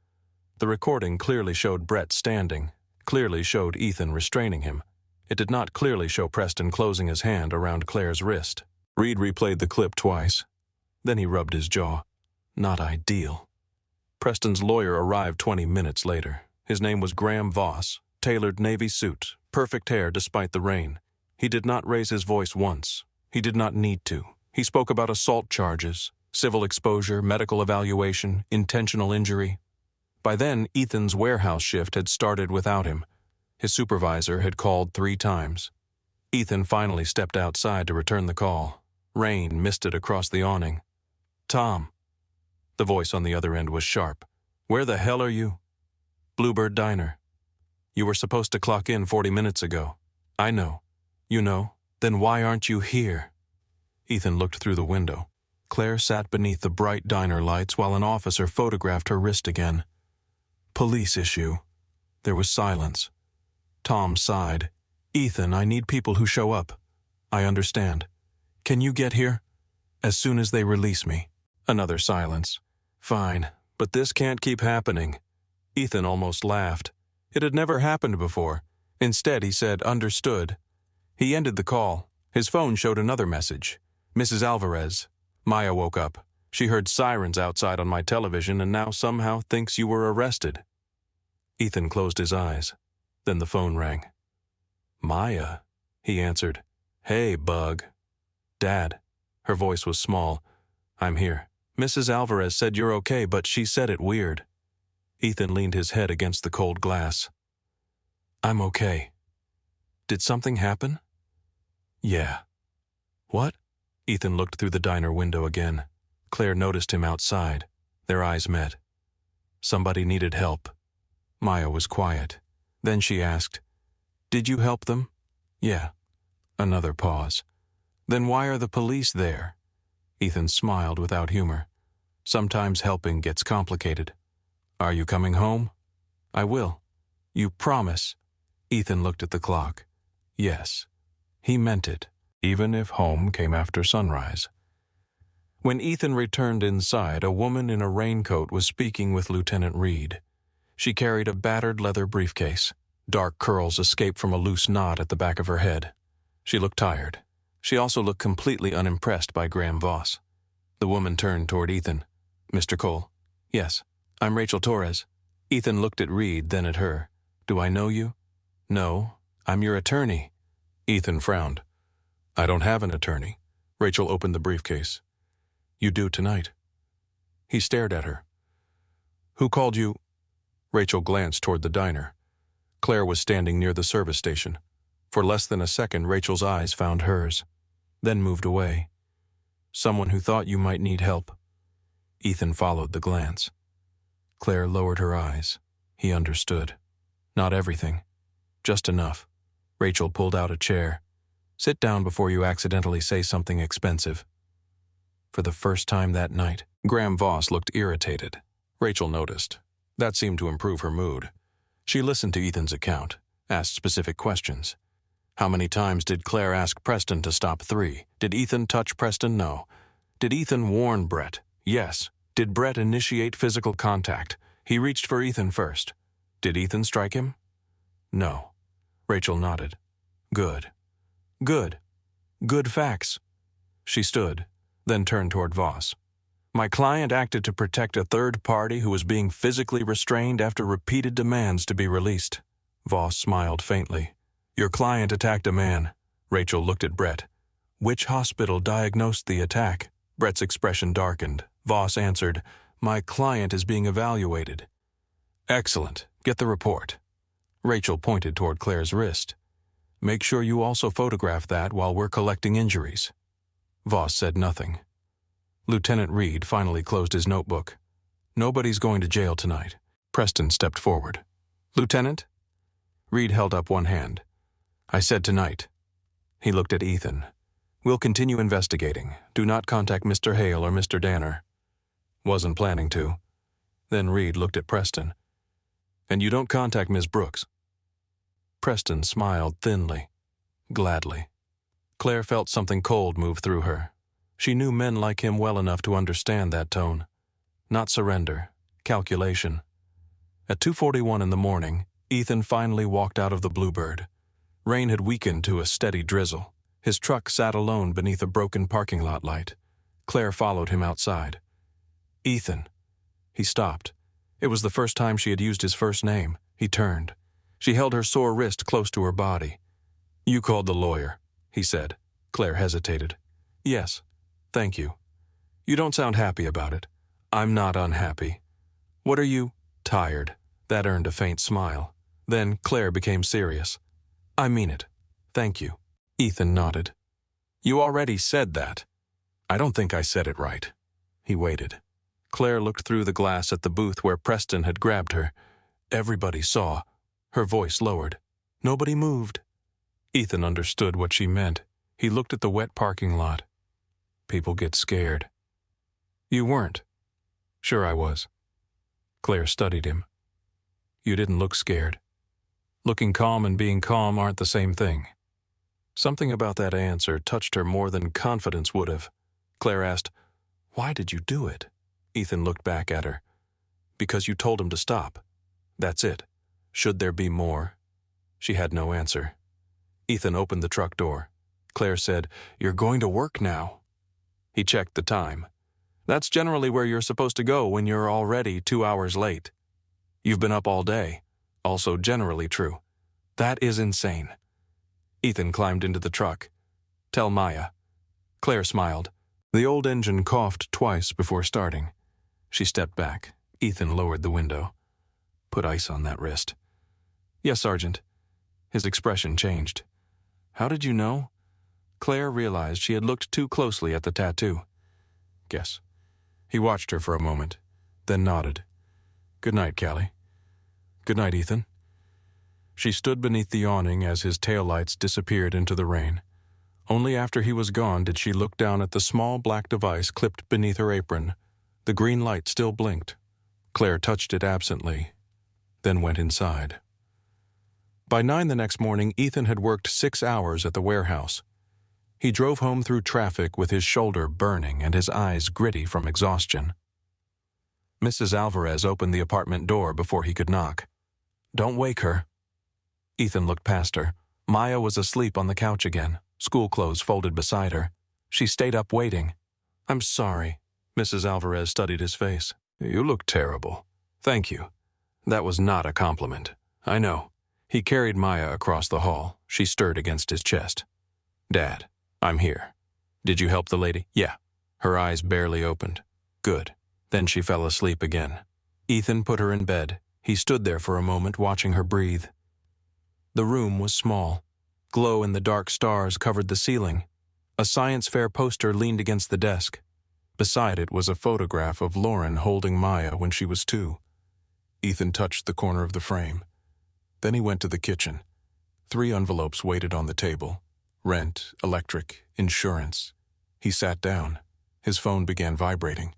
The recording clearly showed Brett standing, clearly showed Ethan restraining him. It did not clearly show Preston closing his hand around Claire's wrist. Reed replayed the clip twice. Then he rubbed his jaw. Not ideal. Preston's lawyer arrived 20 minutes later. His name was Graham Voss, tailored navy suit, perfect hair despite the rain. He did not raise his voice once. He did not need to. He spoke about assault charges, civil exposure, medical evaluation, intentional injury. By then, Ethan's warehouse shift had started without him. His supervisor had called 3 times. Ethan finally stepped outside to return the call. Rain misted across the awning. Tom. The voice on the other end was sharp. Where the hell are you? Bluebird Diner. You were supposed to clock in 40 minutes ago. I know. You know? Then why aren't you here? Ethan looked through the window. Claire sat beneath the bright diner lights while an officer photographed her wrist again. Police issue. There was silence. Tom sighed. Ethan, I need people who show up. I understand. Can you get here? As soon as they release me. Another silence. Fine, but this can't keep happening. Ethan almost laughed. It had never happened before. Instead, he said, understood. He ended the call. His phone showed another message. Mrs. Alvarez. Maya woke up. She heard sirens outside on my television and now somehow thinks you were arrested. Ethan closed his eyes. Then the phone rang. Maya, he answered. Hey, Bug. Dad. Her voice was small. I'm here. Mrs. Alvarez said you're okay, but she said it weird. Ethan leaned his head against the cold glass. I'm okay. Did something happen? Yeah. What? Ethan looked through the diner window again. Claire noticed him outside. Their eyes met. Somebody needed help. Maya was quiet. Then she asked, Did you help them? Yeah. Another pause. Then why are the police there? Ethan smiled without humor. Sometimes helping gets complicated. Are you coming home? I will. You promise? Ethan looked at the clock. Yes. He meant it, even if home came after sunrise. When Ethan returned inside, a woman in a raincoat was speaking with Lieutenant Reed. She carried a battered leather briefcase. Dark curls escaped from a loose knot at the back of her head. She looked tired. She also looked completely unimpressed by Graham Voss. The woman turned toward Ethan. Mr. Cole? Yes. I'm Rachel Torres. Ethan looked at Reed, then at her. Do I know you? No. I'm your attorney. Ethan frowned. I don't have an attorney. Rachel opened the briefcase. You do tonight. He stared at her. Who called you? Rachel glanced toward the diner. Claire was standing near the service station. For less than a second, Rachel's eyes found hers, then moved away. Someone who thought you might need help. Ethan followed the glance. Claire lowered her eyes. He understood. Not everything. Just enough. Rachel pulled out a chair. Sit down before you accidentally say something expensive. For the first time that night, Graham Voss looked irritated. Rachel noticed. That seemed to improve her mood. She listened to Ethan's account, asked specific questions. How many times did Claire ask Preston to stop 3? Did Ethan touch Preston? No. Did Ethan warn Brett? Yes. Did Brett initiate physical contact? He reached for Ethan first. Did Ethan strike him? No. Rachel nodded. Good. Good. Good facts. She stood, then turned toward Voss. My client acted to protect a third party who was being physically restrained after repeated demands to be released. Voss smiled faintly. Your client attacked a man. Rachel looked at Brett. Which hospital diagnosed the attack? Brett's expression darkened. Voss answered, My client is being evaluated. Excellent. Get the report. Rachel pointed toward Claire's wrist. Make sure you also photograph that while we're collecting injuries. Voss said nothing. Lieutenant Reed finally closed his notebook. Nobody's going to jail tonight. Preston stepped forward. Lieutenant? Reed held up one hand. I said tonight. He looked at Ethan. We'll continue investigating. Do not contact Mr. Hale or Mr. Danner. Wasn't planning to. Then Reed looked at Preston. And you don't contact Miss Brooks. Preston smiled thinly, gladly. Claire felt something cold move through her. She knew men like him well enough to understand that tone. Not surrender, calculation. At 2:41 in the morning, Ethan finally walked out of the Bluebird. Rain had weakened to a steady drizzle. His truck sat alone beneath a broken parking lot light. Claire followed him outside. Ethan. He stopped. It was the first time she had used his first name. He turned. She held her sore wrist close to her body. You called the lawyer, he said. Claire hesitated. Yes, thank you. You don't sound happy about it. I'm not unhappy. What are you? Tired. That earned a faint smile. Then Claire became serious. I mean it. Thank you. Ethan nodded. You already said that. I don't think I said it right. He waited. Claire looked through the glass at the booth where Preston had grabbed her. Everybody saw. Her voice lowered. Nobody moved. Ethan understood what she meant. He looked at the wet parking lot. People get scared. You weren't. Sure I was. Claire studied him. You didn't look scared. Looking calm and being calm aren't the same thing. Something about that answer touched her more than confidence would have. Claire asked, Why did you do it? Ethan looked back at her. Because you told him to stop. That's it. Should there be more? She had no answer. Ethan opened the truck door. Claire said, You're going to work now. He checked the time. That's generally where you're supposed to go when you're already 2 hours late. You've been up all day. Also generally true. That is insane. Ethan climbed into the truck. Tell Maya. Claire smiled. The old engine coughed twice before starting. She stepped back. Ethan lowered the window. Put ice on that wrist. Yes, Sergeant. His expression changed. How did you know? Claire realized she had looked too closely at the tattoo. Guess. He watched her for a moment, then nodded. Good night, Callie. Good night, Ethan. She stood beneath the awning as his taillights disappeared into the rain. Only after he was gone did she look down at the small black device clipped beneath her apron. The green light still blinked. Claire touched it absently, then went inside. By 9 the next morning, Ethan had worked 6 hours at the warehouse. He drove home through traffic with his shoulder burning and his eyes gritty from exhaustion. Mrs. Alvarez opened the apartment door before he could knock. "Don't wake her." Ethan looked past her. Maya was asleep on the couch again, school clothes folded beside her. She stayed up waiting. "I'm sorry." Mrs. Alvarez studied his face. "You look terrible." "Thank you. That was not a compliment." "I know." He carried Maya across the hall. She stirred against his chest. "Dad, I'm here. Did you help the lady?" "Yeah." Her eyes barely opened. "Good." Then she fell asleep again. Ethan put her in bed. He stood there for a moment, watching her breathe. The room was small. Glow-in-the-dark stars covered the ceiling. A science fair poster leaned against the desk. Beside it was a photograph of Lauren holding Maya when she was 2. Ethan touched the corner of the frame. Then he went to the kitchen. 3 envelopes waited on the table. Rent, electric, insurance. He sat down. His phone began vibrating.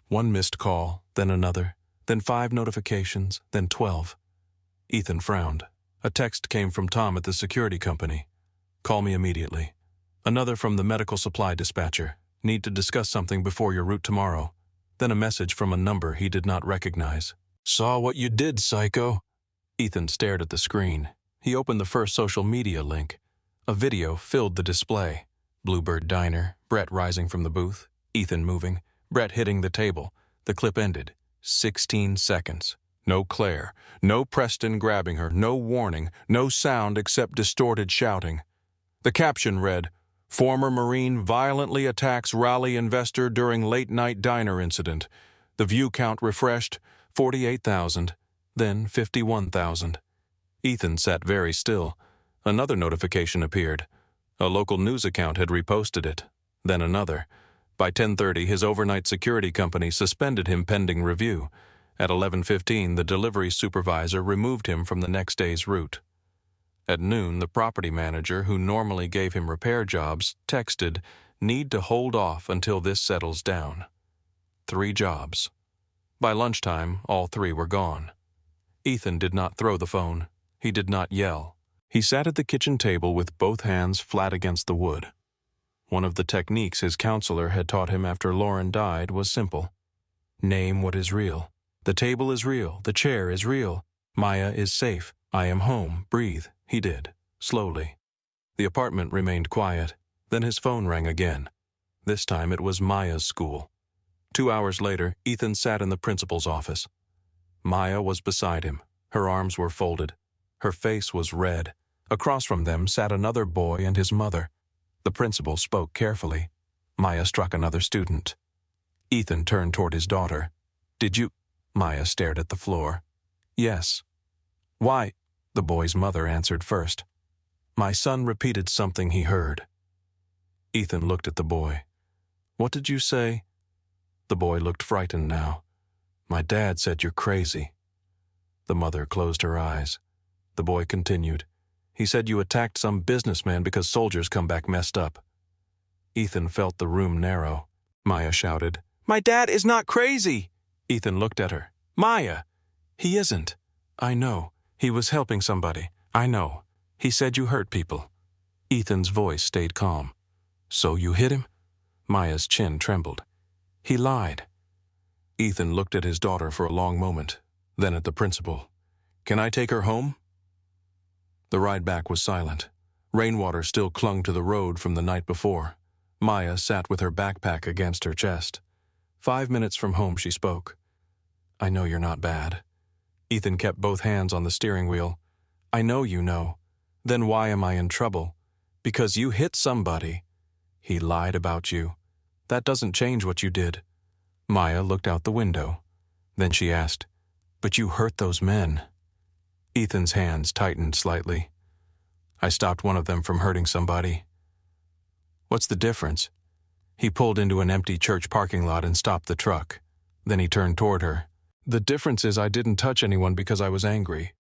1 missed call, then another, then 5 notifications, then 12. Ethan frowned. A text came from Tom at the security company. "Call me immediately." Another from the medical supply dispatcher. "Need to discuss something before your route tomorrow." Then a message from a number he did not recognize. "Saw what you did, psycho." Ethan stared at the screen. He opened the first social media link. A video filled the display. Bluebird Diner, Brett rising from the booth, Ethan moving, Brett hitting the table. The clip ended. 16 seconds. No Claire, no Preston grabbing her, no warning, no sound except distorted shouting. The caption read, "Former Marine violently attacks rally investor during late-night diner incident. The view count refreshed, 48,000, then 51,000. Ethan sat very still. Another notification appeared. A local news account had reposted it. Then another. By 10:30, his overnight security company suspended him pending review. At 11:15, the delivery supervisor removed him from the next day's route. At noon, the property manager, who normally gave him repair jobs, texted, "Need to hold off until this settles down." 3 jobs. By lunchtime, all 3 were gone. Ethan did not throw the phone. He did not yell. He sat at the kitchen table with both hands flat against the wood. One of the techniques his counselor had taught him after Lauren died was simple. Name what is real. The table is real. The chair is real. Maya is safe. I am home. Breathe. He did, slowly. The apartment remained quiet. Then his phone rang again. This time it was Maya's school. 2 hours later, Ethan sat in the principal's office. Maya was beside him. Her arms were folded. Her face was red. Across from them sat another boy and his mother. The principal spoke carefully. Maya struck another student. Ethan turned toward his daughter. "Did you—" Maya stared at the floor. "Yes." "Why?" The boy's mother answered first. "My son repeated something he heard." Ethan looked at the boy. "What did you say?" The boy looked frightened now. "My dad said you're crazy." The mother closed her eyes. The boy continued. "He said you attacked some businessman because soldiers come back messed up." Ethan felt the room narrow. Maya shouted, "My dad is not crazy!" Ethan looked at her. "Maya!" "He isn't." "I know. He was helping somebody. I know. He said you hurt people." Ethan's voice stayed calm. "So you hit him?" Maya's chin trembled. "He lied." Ethan looked at his daughter for a long moment, then at the principal. "Can I take her home?" The ride back was silent. Rainwater still clung to the road from the night before. Maya sat with her backpack against her chest. 5 minutes from home she spoke. "I know you're not bad." Ethan kept both hands on the steering wheel. "I know you know. Then why am I in trouble? Because you hit somebody. He lied about you. That doesn't change what you did." Maya looked out the window. Then she asked, "But you hurt those men." Ethan's hands tightened slightly. "I stopped one of them from hurting somebody." "What's the difference?" He pulled into an empty church parking lot and stopped the truck. Then he turned toward her. "The difference is I didn't touch anyone because I was angry."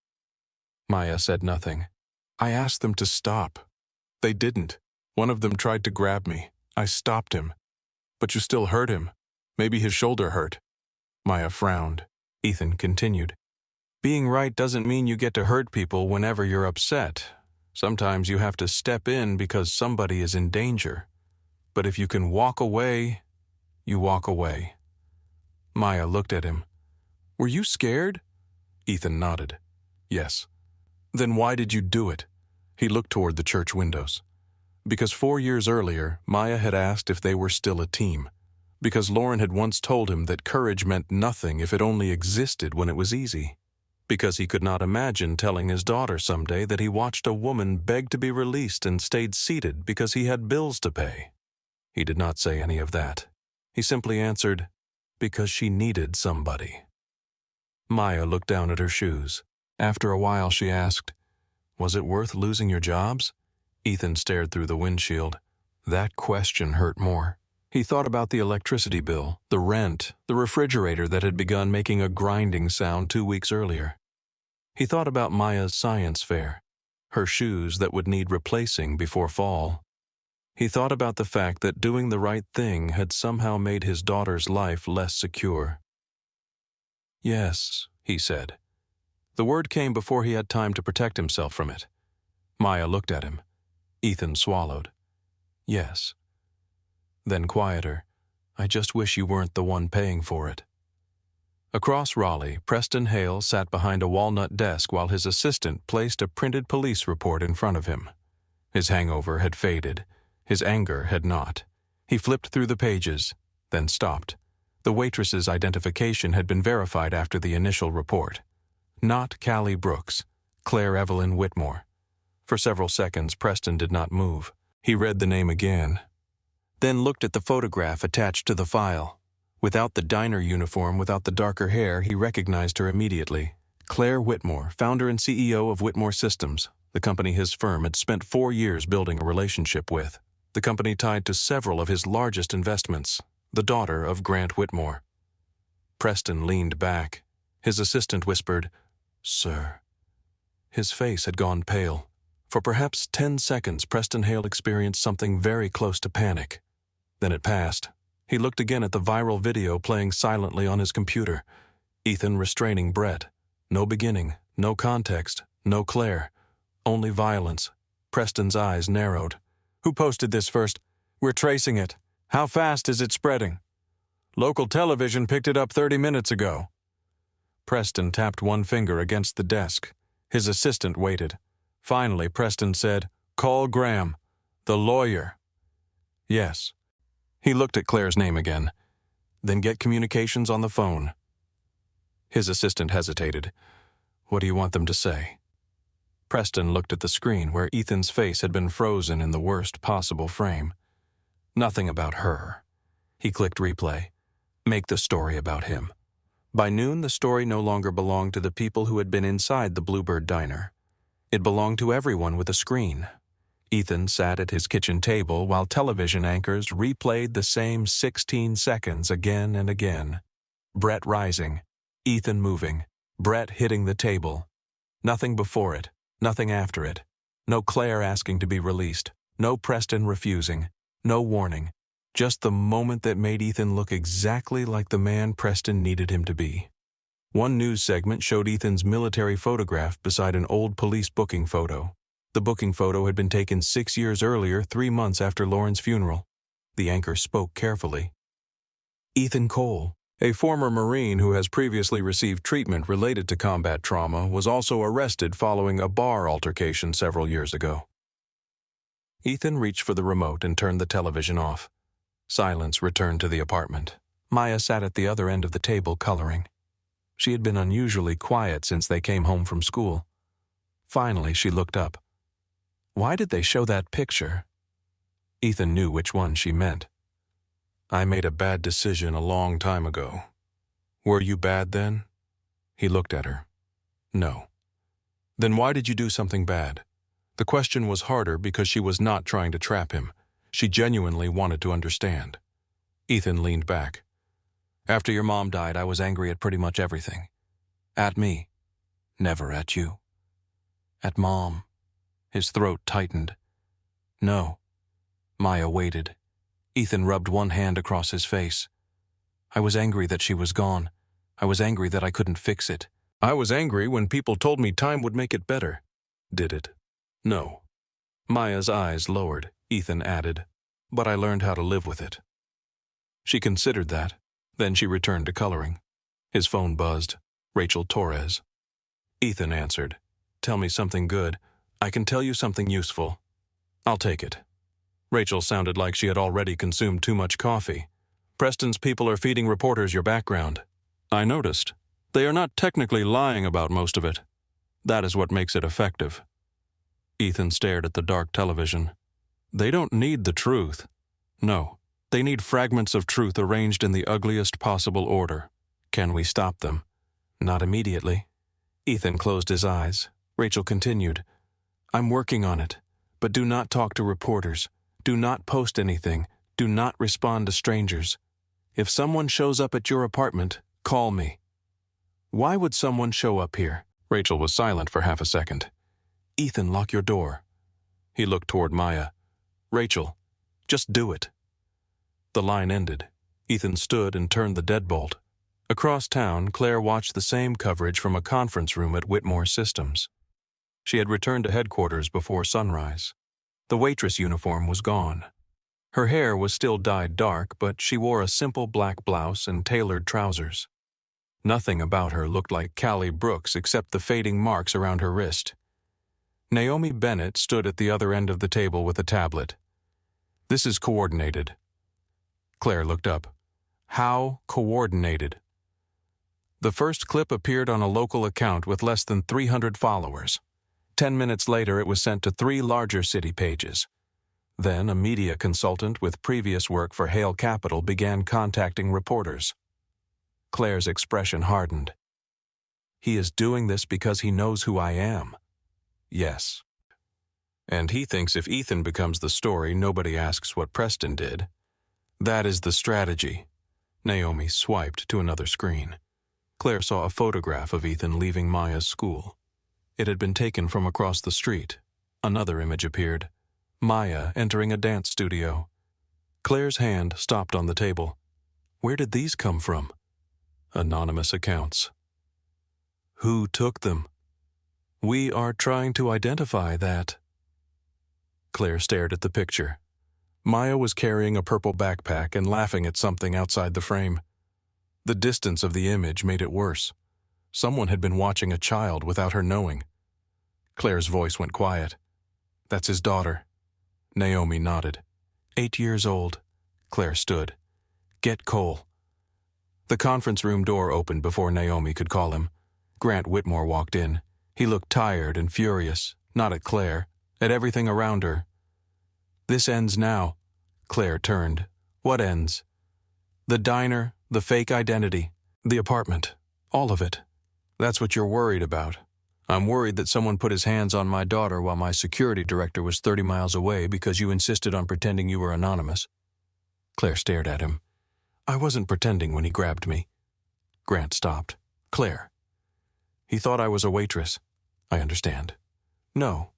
Maya said nothing. I asked them to stop. They didn't. One of them tried to grab me. I stopped him. But you still hurt him. Maybe his shoulder hurt. Maya frowned. Ethan continued. Being right doesn't mean you get to hurt people whenever you're upset. Sometimes you have to step in because somebody is in danger. But if you can walk away, you walk away. Maya looked at him. Were you scared? Ethan nodded. Yes. Then why did you do it? He looked toward the church windows. Because 4 years earlier, Maya had asked if they were still a team. Because Lauren had once told him that courage meant nothing if it only existed when it was easy. Because he could not imagine telling his daughter someday that he watched a woman beg to be released and stayed seated because he had bills to pay. He did not say any of that. He simply answered, because she needed somebody. Maya looked down at her shoes. After a while she asked, was it worth losing your jobs? Ethan stared through the windshield. That question hurt more. He thought about the electricity bill, the rent, the refrigerator that had begun making a grinding sound 2 weeks earlier. He thought about Maya's science fair, her shoes that would need replacing before fall. He thought about the fact that doing the right thing had somehow made his daughter's life less secure. Yes, he said. The word came before he had time to protect himself from it. Maya looked at him. Ethan swallowed. Yes. Then quieter, I just wish you weren't the one paying for it. Across Raleigh, Preston Hale sat behind a walnut desk while his assistant placed a printed police report in front of him. His hangover had faded. His anger had not. He flipped through the pages, then stopped. The waitress's identification had been verified after the initial report. Not Callie Brooks, Claire Evelyn Whitmore. For several seconds, Preston did not move. He read the name again, then looked at the photograph attached to the file. Without the diner uniform, without the darker hair, he recognized her immediately. Claire Whitmore, founder and CEO of Whitmore Systems, the company his firm had spent 4 years building a relationship with. The company tied to several of his largest investments, the daughter of Grant Whitmore. Preston leaned back. His assistant whispered, Sir. His face had gone pale. For perhaps 10 seconds, Preston Hale experienced something very close to panic. Then it passed. He looked again at the viral video playing silently on his computer. Ethan restraining Brett. No beginning, no context, no Claire. Only violence. Preston's eyes narrowed. Who posted this first? We're tracing it. How fast is it spreading? Local television picked it up 30 minutes ago. Preston tapped one finger against the desk. His assistant waited. Finally, Preston said, Call Graham, the lawyer. Yes. He looked at Claire's name again. Then get communications on the phone. His assistant hesitated. What do you want them to say? Preston looked at the screen where Ethan's face had been frozen in the worst possible frame. Nothing about her. He clicked replay. Make the story about him. By noon, the story no longer belonged to the people who had been inside the Bluebird Diner. It belonged to everyone with a screen. Ethan sat at his kitchen table while television anchors replayed the same 16 seconds again and again. Brett rising, Ethan moving, Brett hitting the table. Nothing before it, nothing after it. No Claire asking to be released, no Preston refusing, no warning. Just the moment that made Ethan look exactly like the man Preston needed him to be. One news segment showed Ethan's military photograph beside an old police booking photo. The booking photo had been taken 6 years earlier, 3 months after Lauren's funeral. The anchor spoke carefully. Ethan Cole, a former Marine who has previously received treatment related to combat trauma, was also arrested following a bar altercation several years ago. Ethan reached for the remote and turned the television off. Silence returned to the apartment. Maya sat at the other end of the table coloring. She had been unusually quiet since they came home from school. Finally, she looked up. Why did they show that picture? Ethan knew which one she meant. I made a bad decision a long time ago. Were you bad then? He looked at her. No. Then why did you do something bad? The question was harder because she was not trying to trap him. She genuinely wanted to understand. Ethan leaned back. After your mom died, I was angry at pretty much everything. At me. Never at you. At Mom. His throat tightened. No. Maya waited. Ethan rubbed one hand across his face. I was angry that she was gone. I was angry that I couldn't fix it. I was angry when people told me time would make it better. Did it? No. Maya's eyes lowered. Ethan added, but I learned how to live with it. She considered that. Then she returned to coloring. His phone buzzed. Rachel Torres. Ethan answered. Tell me something good. I can tell you something useful. I'll take it. Rachel sounded like she had already consumed too much coffee. Preston's people are feeding reporters your background. I noticed. They are not technically lying about most of it. That is what makes it effective. Ethan stared at the dark television. They don't need the truth. No, they need fragments of truth arranged in the ugliest possible order. Can we stop them? Not immediately. Ethan closed his eyes. Rachel continued. I'm working on it, but do not talk to reporters. Do not post anything. Do not respond to strangers. If someone shows up at your apartment, call me. Why would someone show up here? Rachel was silent for half a second. Ethan, lock your door. He looked toward Maya. Rachel, just do it. The line ended. Ethan stood and turned the deadbolt. Across town, Claire watched the same coverage from a conference room at Whitmore Systems. She had returned to headquarters before sunrise. The waitress uniform was gone. Her hair was still dyed dark, but she wore a simple black blouse and tailored trousers. Nothing about her looked like Callie Brooks except the fading marks around her wrist. Naomi Bennett stood at the other end of the table with a tablet. This is coordinated. Claire looked up. How coordinated? The first clip appeared on a local account with less than 300 followers. 10 minutes later, it was sent to 3 larger city pages. Then, a media consultant with previous work for Hale Capital began contacting reporters. Claire's expression hardened. He is doing this because he knows who I am. Yes. And he thinks if Ethan becomes the story, nobody asks what Preston did. That is the strategy. Naomi swiped to another screen. Claire saw a photograph of Ethan leaving Maya's school. It had been taken from across the street. Another image appeared. Maya entering a dance studio. Claire's hand stopped on the table. Where did these come from? Anonymous accounts. Who took them? We are trying to identify that. Claire stared at the picture. Maya was carrying a purple backpack and laughing at something outside the frame. The distance of the image made it worse. Someone had been watching a child without her knowing. Claire's voice went quiet. That's his daughter. Naomi nodded. 8 years old. Claire stood. Get Cole. The conference room door opened before Naomi could call him. Grant Whitmore walked in. He looked tired and furious, not at Claire, at everything around her. This ends now. Claire turned. What ends? The diner, the fake identity, the apartment, all of it. That's what you're worried about. I'm worried that someone put his hands on my daughter while my security director was 30 miles away because you insisted on pretending you were anonymous. Claire stared at him. I wasn't pretending when he grabbed me. Grant stopped. Claire. He thought I was a waitress. I understand. No.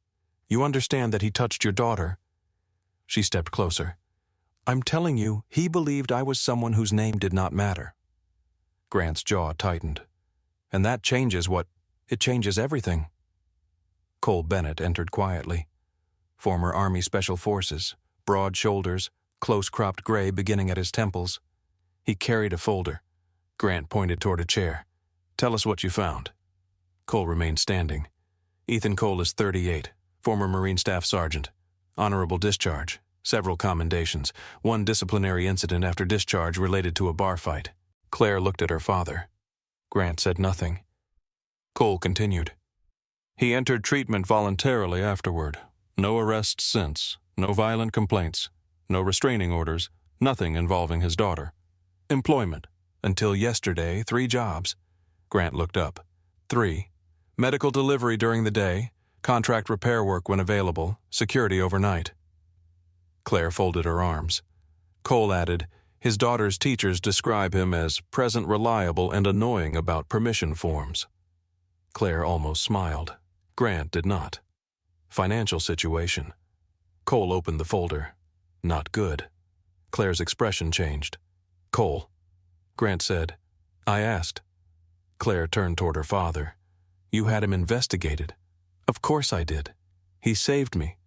You understand that he touched your daughter. She stepped closer. I'm telling you, he believed I was someone whose name did not matter. Grant's jaw tightened. And that changes what? It changes everything. Cole Bennett entered quietly. Former Army Special Forces, broad shoulders, close-cropped gray beginning at his temples. He carried a folder. Grant pointed toward a chair. Tell us what you found. Cole remained standing. Ethan Cole is 38, former Marine Staff Sergeant. Honorable discharge, several commendations, 1 disciplinary incident after discharge related to a bar fight. Claire looked at her father. Grant said nothing. Cole continued. He entered treatment voluntarily afterward. No arrests since, no violent complaints, no restraining orders, nothing involving his daughter. Employment. Until yesterday, 3 jobs. Grant looked up. 3. Medical delivery during the day, contract repair work when available, security overnight. Claire folded her arms. Cole added, his daughter's teachers describe him as present reliable and annoying about permission forms. Claire almost smiled. Grant did not. Financial situation. Cole opened the folder. Not good. Claire's expression changed. Cole. Grant said, I asked. Claire turned toward her father. You had him investigated. Of course I did. He saved me.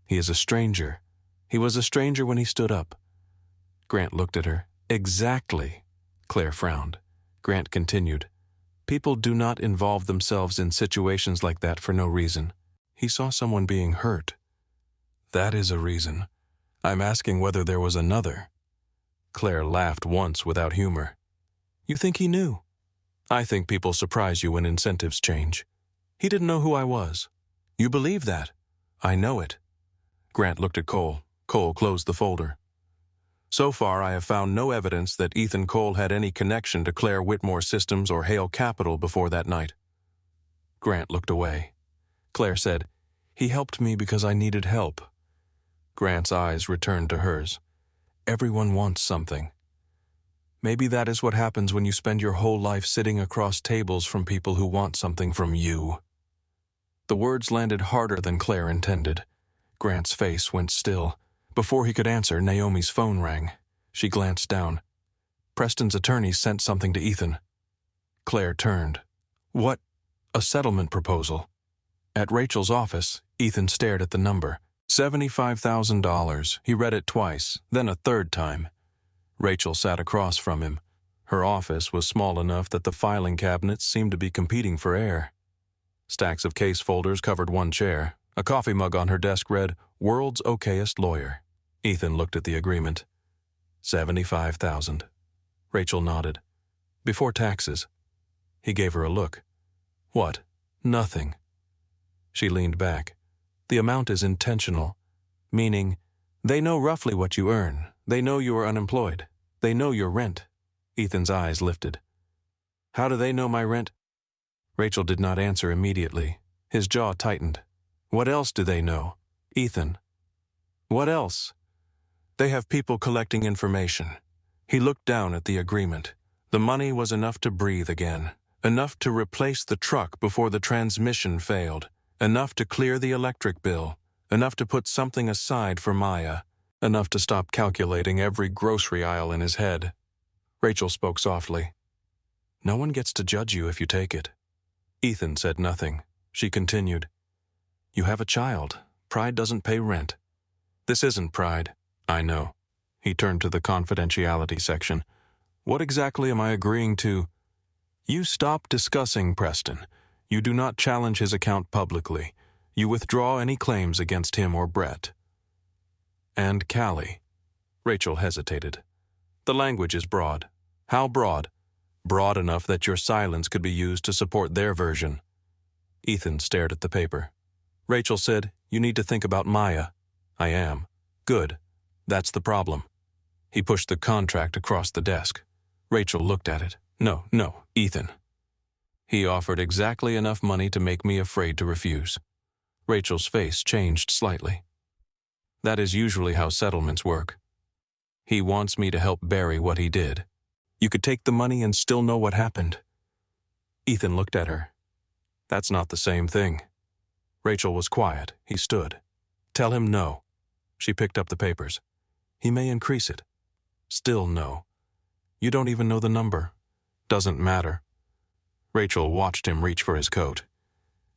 He is a stranger. He was a stranger when he stood up. Grant looked at her. Exactly. Claire frowned. Grant continued. People do not involve themselves in situations like that for no reason. He saw someone being hurt. That is a reason. I'm asking whether there was another. Claire laughed once without humor. You think he knew? I think people surprise you when incentives change. He didn't know who I was. You believe that? I know it. Grant looked at Cole. Cole closed the folder. So far, I have found no evidence that Ethan Cole had any connection to Claire Whitmore Systems or Hale Capital before that night. Grant looked away. Claire said, He helped me because I needed help. Grant's eyes returned to hers. Everyone wants something. Maybe that is what happens when you spend your whole life sitting across tables from people who want something from you. The words landed harder than Claire intended. Grant's face went still. Before he could answer, Naomi's phone rang. She glanced down. Preston's attorney sent something to Ethan. Claire turned. What? A settlement proposal. At Rachel's office, Ethan stared at the number. $75,000. He read it twice, then a third time. Rachel sat across from him. Her office was small enough that the filing cabinets seemed to be competing for air. Stacks of case folders covered one chair. A coffee mug on her desk read, World's Okayest Lawyer. Ethan looked at the agreement. $75,000. Rachel nodded. Before taxes. He gave her a look. What? Nothing. She leaned back. The amount is intentional, meaning they know roughly what you earn. They know you are unemployed. They know your rent. Ethan's eyes lifted. How do they know my rent? Rachel did not answer immediately. His jaw tightened. What else do they know? Ethan. What else? They have people collecting information. He looked down at the agreement. The money was enough to breathe again, enough to replace the truck before the transmission failed, enough to clear the electric bill, enough to put something aside for Maya, enough to stop calculating every grocery aisle in his head. Rachel spoke softly. No one gets to judge you if you take it. Ethan said nothing. She continued. You have a child. Pride doesn't pay rent. This isn't pride. I know. He turned to the confidentiality section. What exactly am I agreeing to? You stop discussing Preston. You do not challenge his account publicly. You withdraw any claims against him or Brett. And Callie. Rachel hesitated. The language is broad. How broad? Broad enough that your silence could be used to support their version. Ethan stared at the paper. Rachel said, You need to think about Maya. I am. Good. That's the problem. He pushed the contract across the desk. Rachel looked at it. No, Ethan. He offered exactly enough money to make me afraid to refuse. Rachel's face changed slightly. That is usually how settlements work. He wants me to help bury what he did. You could take the money and still know what happened. Ethan looked at her. That's not the same thing. Rachel was quiet. He stood. Tell him no. She picked up the papers. He may increase it. Still no. You don't even know the number. Doesn't matter. Rachel watched him reach for his coat.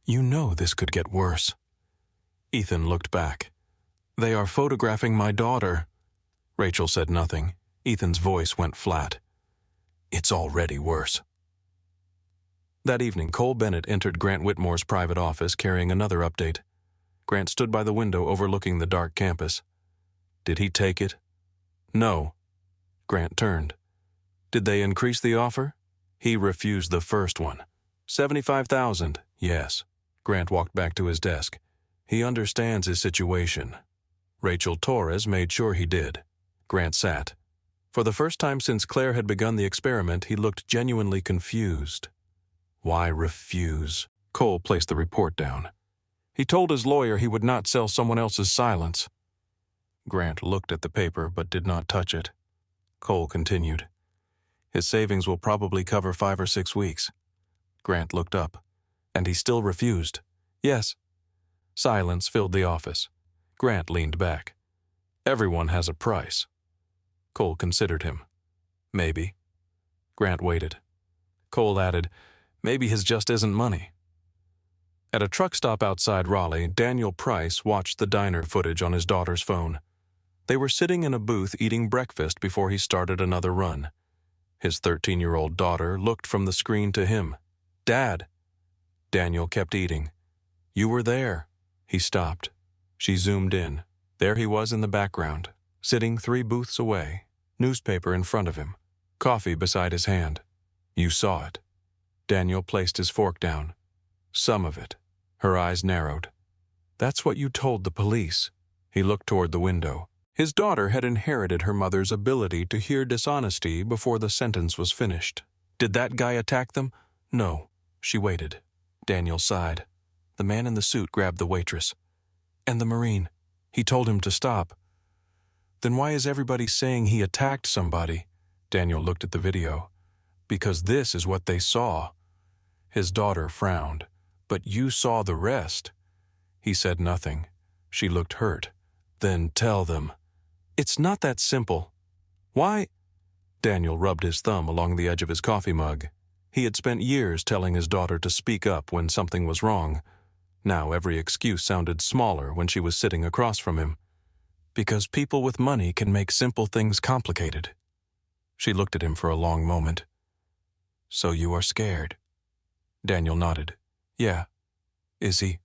You know this could get worse. Ethan looked back. They are photographing my daughter. Rachel said nothing. Ethan's voice went flat. It's already worse. That evening, Cole Bennett entered Grant Whitmore's private office carrying another update. Grant stood by the window overlooking the dark campus. Did he take it? No. Grant turned. Did they increase the offer? He refused the first one. $75,000, yes. Grant walked back to his desk. He understands his situation. Rachel Torres made sure he did. Grant sat. For the first time since Claire had begun the experiment, he looked genuinely confused. Why refuse? Cole placed the report down. He told his lawyer he would not sell someone else's silence. Grant looked at the paper but did not touch it. Cole continued. His savings will probably cover 5 or 6 weeks. Grant looked up. And he still refused. Yes. Silence filled the office. Grant leaned back. Everyone has a price. Cole considered him. Maybe. Grant waited. Cole added, maybe his just isn't money. At a truck stop outside Raleigh, Daniel Price watched the diner footage on his daughter's phone. They were sitting in a booth eating breakfast before he started another run. His 13-year-old daughter looked from the screen to him. Dad. Daniel kept eating. You were there. He stopped. She zoomed in. There he was in the background, sitting 3 booths away, newspaper in front of him, coffee beside his hand. You saw it. Daniel placed his fork down. Some of it. Her eyes narrowed. That's what you told the police. He looked toward the window. His daughter had inherited her mother's ability to hear dishonesty before the sentence was finished. Did that guy attack them? No. She waited. Daniel sighed. The man in the suit grabbed the waitress. And the Marine. He told him to stop. Then why is everybody saying he attacked somebody? Daniel looked at the video. Because this is what they saw. His daughter frowned. But you saw the rest. He said nothing. She looked hurt. Then tell them. It's not that simple. Why? Daniel rubbed his thumb along the edge of his coffee mug. He had spent years telling his daughter to speak up when something was wrong. Now every excuse sounded smaller when she was sitting across from him. Because people with money can make simple things complicated. She looked at him for a long moment. So you are scared? Daniel nodded. Yeah. Is he?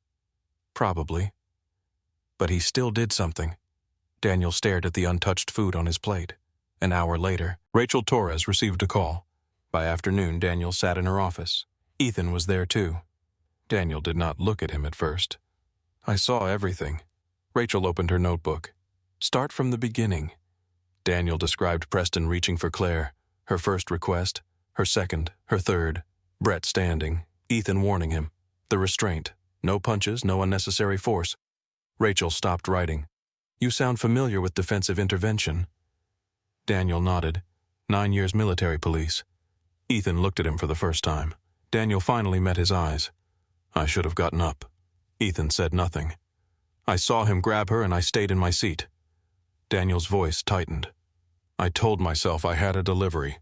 Probably. But he still did something. Daniel stared at the untouched food on his plate. An hour later, Rachel Torres received a call. By afternoon, Daniel sat in her office. Ethan was there too. Daniel did not look at him at first. I saw everything. Rachel opened her notebook. Start from the beginning. Daniel described Preston reaching for Claire, her first request, her second, her third, Brett standing, Ethan warning him, the restraint, no punches, no unnecessary force. Rachel stopped writing. You sound familiar with defensive intervention. Daniel nodded. 9 years military police. Ethan looked at him for the first time. Daniel finally met his eyes. I should have gotten up. Ethan said nothing. I saw him grab her and I stayed in my seat. Daniel's voice tightened. I told myself I had a delivery.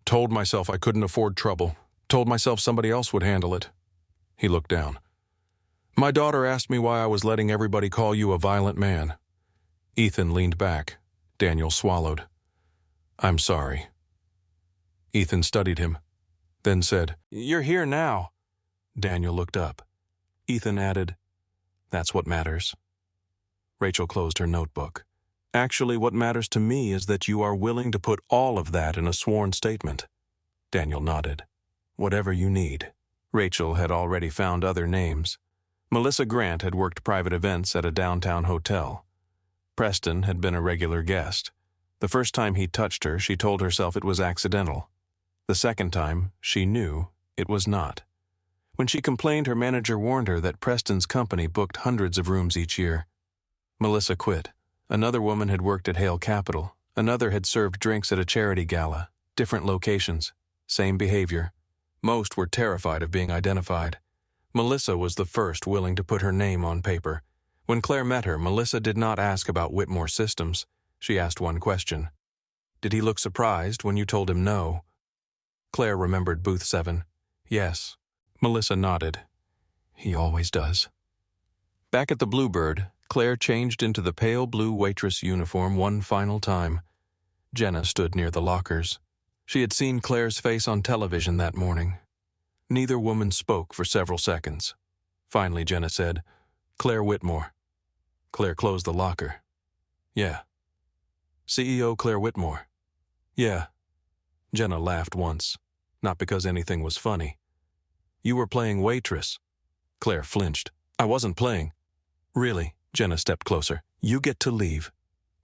Told myself I couldn't afford trouble. Told myself somebody else would handle it. He looked down. My daughter asked me why I was letting everybody call you a violent man. Ethan leaned back. Daniel swallowed. I'm sorry. Ethan studied him, then said, You're here now. Daniel looked up. Ethan added, That's what matters. Rachel closed her notebook. Actually, what matters to me is that you are willing to put all of that in a sworn statement. Daniel nodded. Whatever you need. Rachel had already found other names. Melissa Grant had worked private events at a downtown hotel. Preston had been a regular guest. The first time he touched her, she told herself it was accidental. The second time, she knew it was not. When she complained, her manager warned her that Preston's company booked hundreds of rooms each year. Melissa quit. Another woman had worked at Hale Capital. Another had served drinks at a charity gala. Different locations. Same behavior. Most were terrified of being identified. Melissa was the first willing to put her name on paper. When Claire met her, Melissa did not ask about Whitmore Systems. She asked one question. Did he look surprised when you told him no? Claire remembered Booth 7. Yes. Melissa nodded. He always does. Back at the Bluebird, Claire changed into the pale blue waitress uniform one final time. Jenna stood near the lockers. She had seen Claire's face on television that morning. Neither woman spoke for several seconds. Finally, Jenna said, Claire Whitmore. Claire closed the locker. Yeah. CEO Claire Whitmore. Yeah. Jenna laughed once, not because anything was funny. You were playing Waitress. Claire flinched. I wasn't playing. Really? Jenna stepped closer. You get to leave.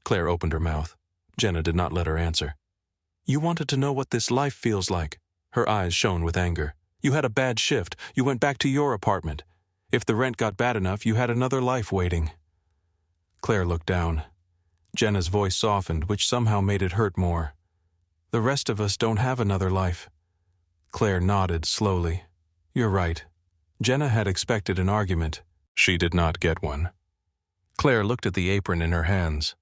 Claire opened her mouth. Jenna did not let her answer. You wanted to know what this life feels like. Her eyes shone with anger. You had a bad shift. You went back to your apartment. If the rent got bad enough, you had another life waiting. Claire looked down. Jenna's voice softened, which somehow made it hurt more. The rest of us don't have another life. Claire nodded slowly. You're right. Jenna had expected an argument. She did not get one. Claire looked at the apron in her hands.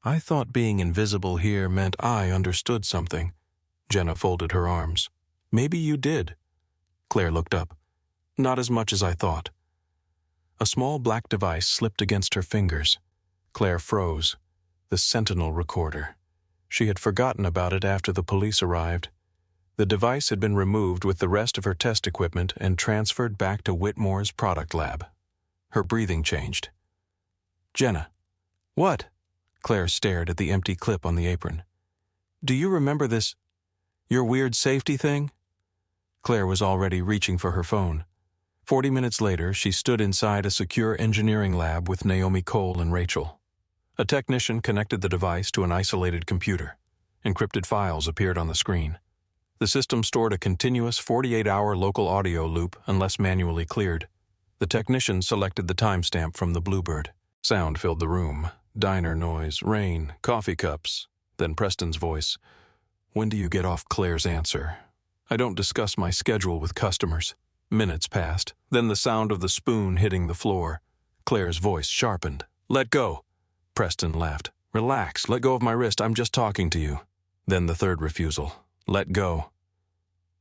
I thought being invisible here meant I understood something. Jenna folded her arms. Maybe you did. Claire looked up. Not as much as I thought. A small black device slipped against her fingers. Claire froze. The Sentinel recorder. She had forgotten about it after the police arrived. The device had been removed with the rest of her test equipment and transferred back to Whitmore's product lab. Her breathing changed. Jenna. What? Claire stared at the empty clip on the apron. Do you remember this? Your weird safety thing? Claire was already reaching for her phone. 40 minutes later, she stood inside a secure engineering lab with Naomi Cole and Rachel. A technician connected the device to an isolated computer. Encrypted files appeared on the screen. The system stored a continuous 48-hour local audio loop unless manually cleared. The technician selected the timestamp from the Bluebird. Sound filled the room. Diner noise, rain, coffee cups. Then Preston's voice. When do you get off? Claire's answer. I don't discuss my schedule with customers. Minutes passed. Then the sound of the spoon hitting the floor. Claire's voice sharpened. Let go. Preston laughed. Relax, let go of my wrist, I'm just talking to you. Then the third refusal. Let go.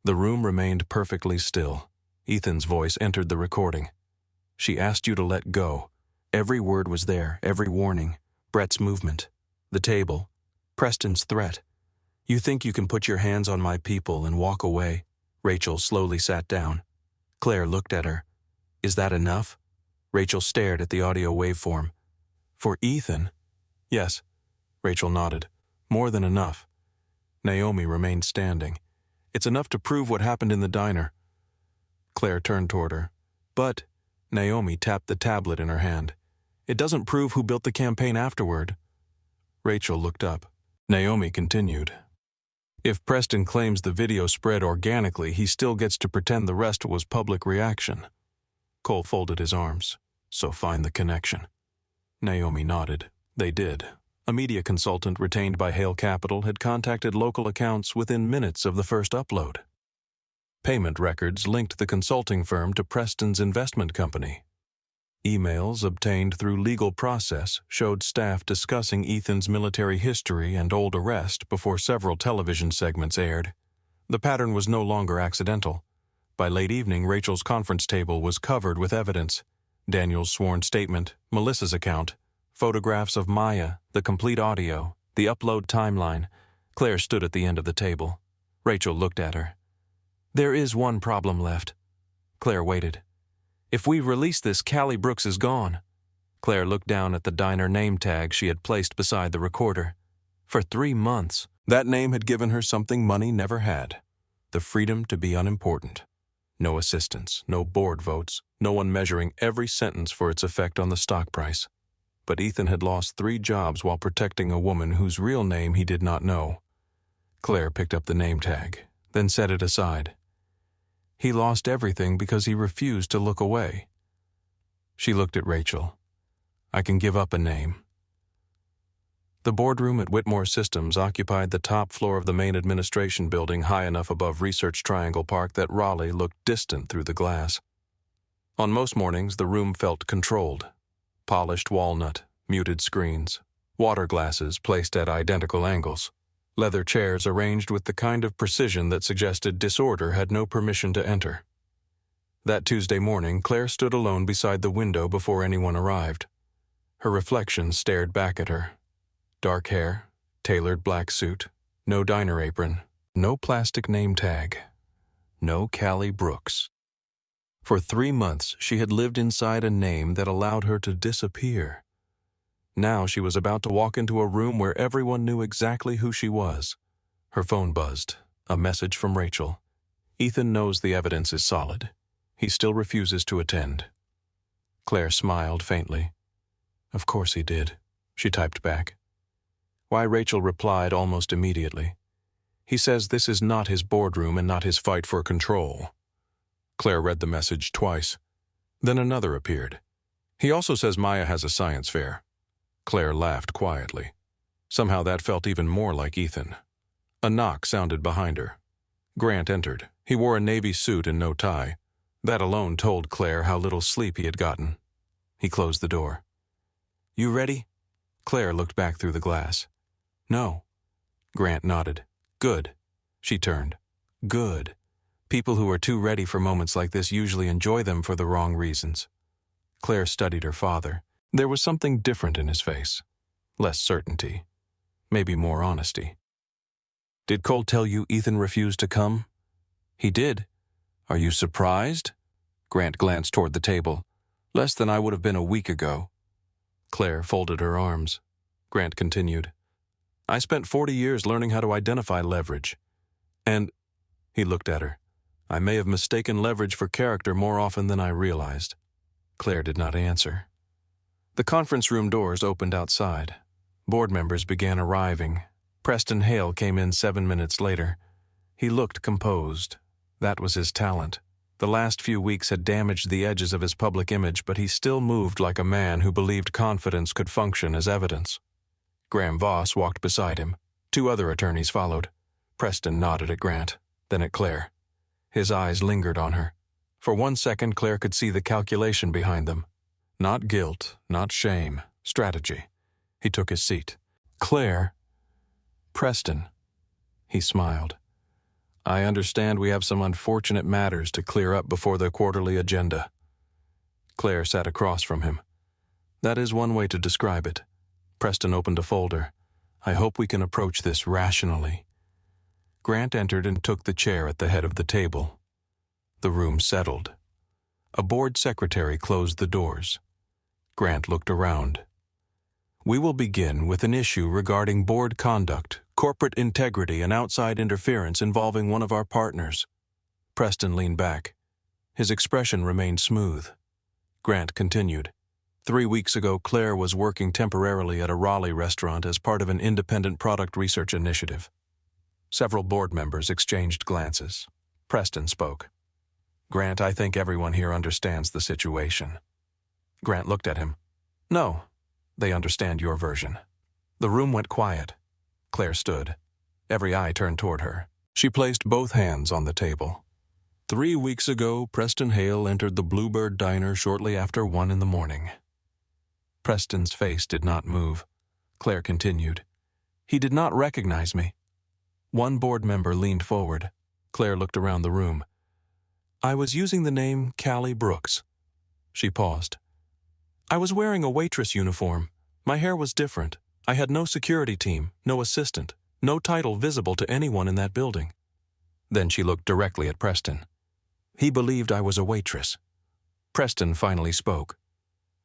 The room remained perfectly still. Ethan's voice entered the recording. She asked you to let go. Every word was there, every warning. Brett's movement. The table. Preston's threat. You think you can put your hands on my people and walk away? Rachel slowly sat down. Claire looked at her. Is that enough? Rachel stared at the audio waveform. For Ethan? Yes. Rachel nodded. More than enough. Naomi remained standing. It's enough to prove what happened in the diner. Claire turned toward her. But, Naomi tapped the tablet in her hand. It doesn't prove who built the campaign afterward. Rachel looked up. Naomi continued. If Preston claims the video spread organically, he still gets to pretend the rest was public reaction. Cole folded his arms. So find the connection. Naomi nodded. They did. A media consultant retained by Hale Capital had contacted local accounts within minutes of the first upload. Payment records linked the consulting firm to Preston's investment company. Emails obtained through legal process showed staff discussing Ethan's military history and old arrest before several television segments aired. The pattern was no longer accidental. By late evening, Rachel's conference table was covered with evidence. Daniel's sworn statement, Melissa's account, photographs of Maya, the complete audio, the upload timeline. Claire stood at the end of the table. Rachel looked at her. There is one problem left. Claire waited. If we release this, Callie Brooks is gone. Claire looked down at the diner name tag she had placed beside the recorder. For 3 months, that name had given her something money never had. The freedom to be unimportant. No assistance, no board votes, no one measuring every sentence for its effect on the stock price. But Ethan had lost 3 jobs while protecting a woman whose real name he did not know. Claire picked up the name tag, then set it aside. He lost everything because he refused to look away. She looked at Rachel. I can give up a name. The boardroom at Whitmore Systems occupied the top floor of the main administration building high enough above Research Triangle Park that Raleigh looked distant through the glass. On most mornings, the room felt controlled. Polished walnut, muted screens, water glasses placed at identical angles. Leather chairs arranged with the kind of precision that suggested disorder had no permission to enter. That Tuesday morning, Claire stood alone beside the window before anyone arrived. Her reflection stared back at her. Dark hair, tailored black suit, no diner apron, no plastic name tag, no Callie Brooks. For 3 months, she had lived inside a name that allowed her to disappear. Now she was about to walk into a room where everyone knew exactly who she was. Her phone buzzed. A message from Rachel. Ethan knows the evidence is solid. He still refuses to attend. Claire smiled faintly. Of course he did, she typed back. Why, Rachel replied almost immediately. He says this is not his boardroom and not his fight for control. Claire read the message twice. Then another appeared. He also says Maya has a science fair. Claire laughed quietly. Somehow that felt even more like Ethan. A knock sounded behind her. Grant entered. He wore a navy suit and no tie. That alone told Claire how little sleep he had gotten. He closed the door. "You ready?" Claire looked back through the glass. "No." Grant nodded. "Good." She turned. "Good. People who are too ready for moments like this usually enjoy them for the wrong reasons." Claire studied her father. There was something different in his face. Less certainty. Maybe more honesty. "Did Cole tell you Ethan refused to come?" "He did." "Are you surprised?" Grant glanced toward the table. "Less than I would have been a week ago." Claire folded her arms. Grant continued. "I spent 40 years learning how to identify leverage. And," he looked at her, "I may have mistaken leverage for character more often than I realized." Claire did not answer. The conference room doors opened outside. Board members began arriving. Preston Hale came in 7 minutes later. He looked composed. That was his talent. The last few weeks had damaged the edges of his public image, but he still moved like a man who believed confidence could function as evidence. Graham Voss walked beside him. 2 other attorneys followed. Preston nodded at Grant, then at Claire. His eyes lingered on her. For 1 second, Claire could see the calculation behind them. Not guilt, not shame, strategy. He took his seat. "Claire." "Preston." He smiled. "I understand we have some unfortunate matters to clear up before the quarterly agenda." Claire sat across from him. "That is one way to describe it." Preston opened a folder. "I hope we can approach this rationally." Grant entered and took the chair at the head of the table. The room settled. A board secretary closed the doors. Grant looked around. "We will begin with an issue regarding board conduct, corporate integrity, and outside interference involving one of our partners." Preston leaned back. His expression remained smooth. Grant continued. 3 weeks ago, Claire was working temporarily at a Raleigh restaurant as part of an independent product research initiative. Several board members exchanged glances. Preston spoke. "Grant, I think everyone here understands the situation." Grant looked at him. "No, they understand your version." The room went quiet. Claire stood. Every eye turned toward her. She placed both hands on the table. 3 weeks ago, Preston Hale entered the Bluebird Diner shortly after 1 in the morning. Preston's face did not move. Claire continued. "He did not recognize me." One board member leaned forward. Claire looked around the room. "I was using the name Callie Brooks." She paused. "I was wearing a waitress uniform. My hair was different. I had no security team, no assistant, no title visible to anyone in that building." Then she looked directly at Preston. "He believed I was a waitress." Preston finally spoke.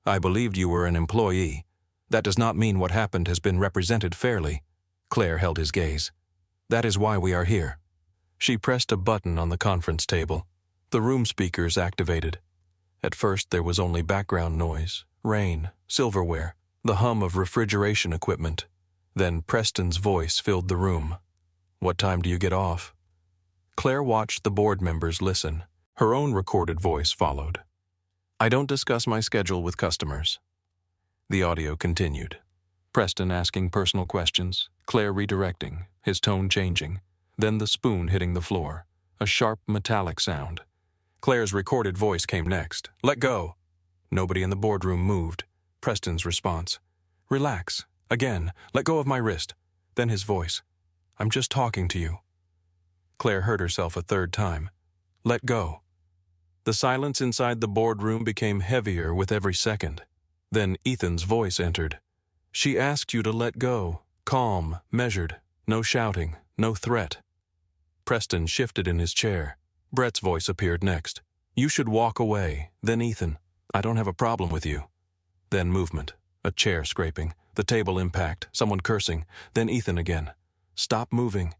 "I believed you were an employee. That does not mean what happened has been represented fairly." Claire held his gaze. "That is why we are here." She pressed a button on the conference table. The room speakers activated. At first there was only background noise, rain, silverware, the hum of refrigeration equipment. Then Preston's voice filled the room. "What time do you get off?" Claire watched the board members listen. Her own recorded voice followed. "I don't discuss my schedule with customers." The audio continued. Preston asking personal questions, Claire redirecting, his tone changing. Then the spoon hitting the floor. A sharp metallic sound. Claire's recorded voice came next. "Let go." Nobody in the boardroom moved. Preston's response. "Relax. Again. Let go of my wrist." Then his voice. "I'm just talking to you." Claire heard herself a third time. "Let go." The silence inside the boardroom became heavier with every second. Then Ethan's voice entered. "She asked you to let go. Calm, measured. No shouting, no threat." Preston shifted in his chair. Brett's voice appeared next. "You should walk away." Then Ethan. "I don't have a problem with you." Then movement. A chair scraping. The table impact. Someone cursing. Then Ethan again. "Stop moving."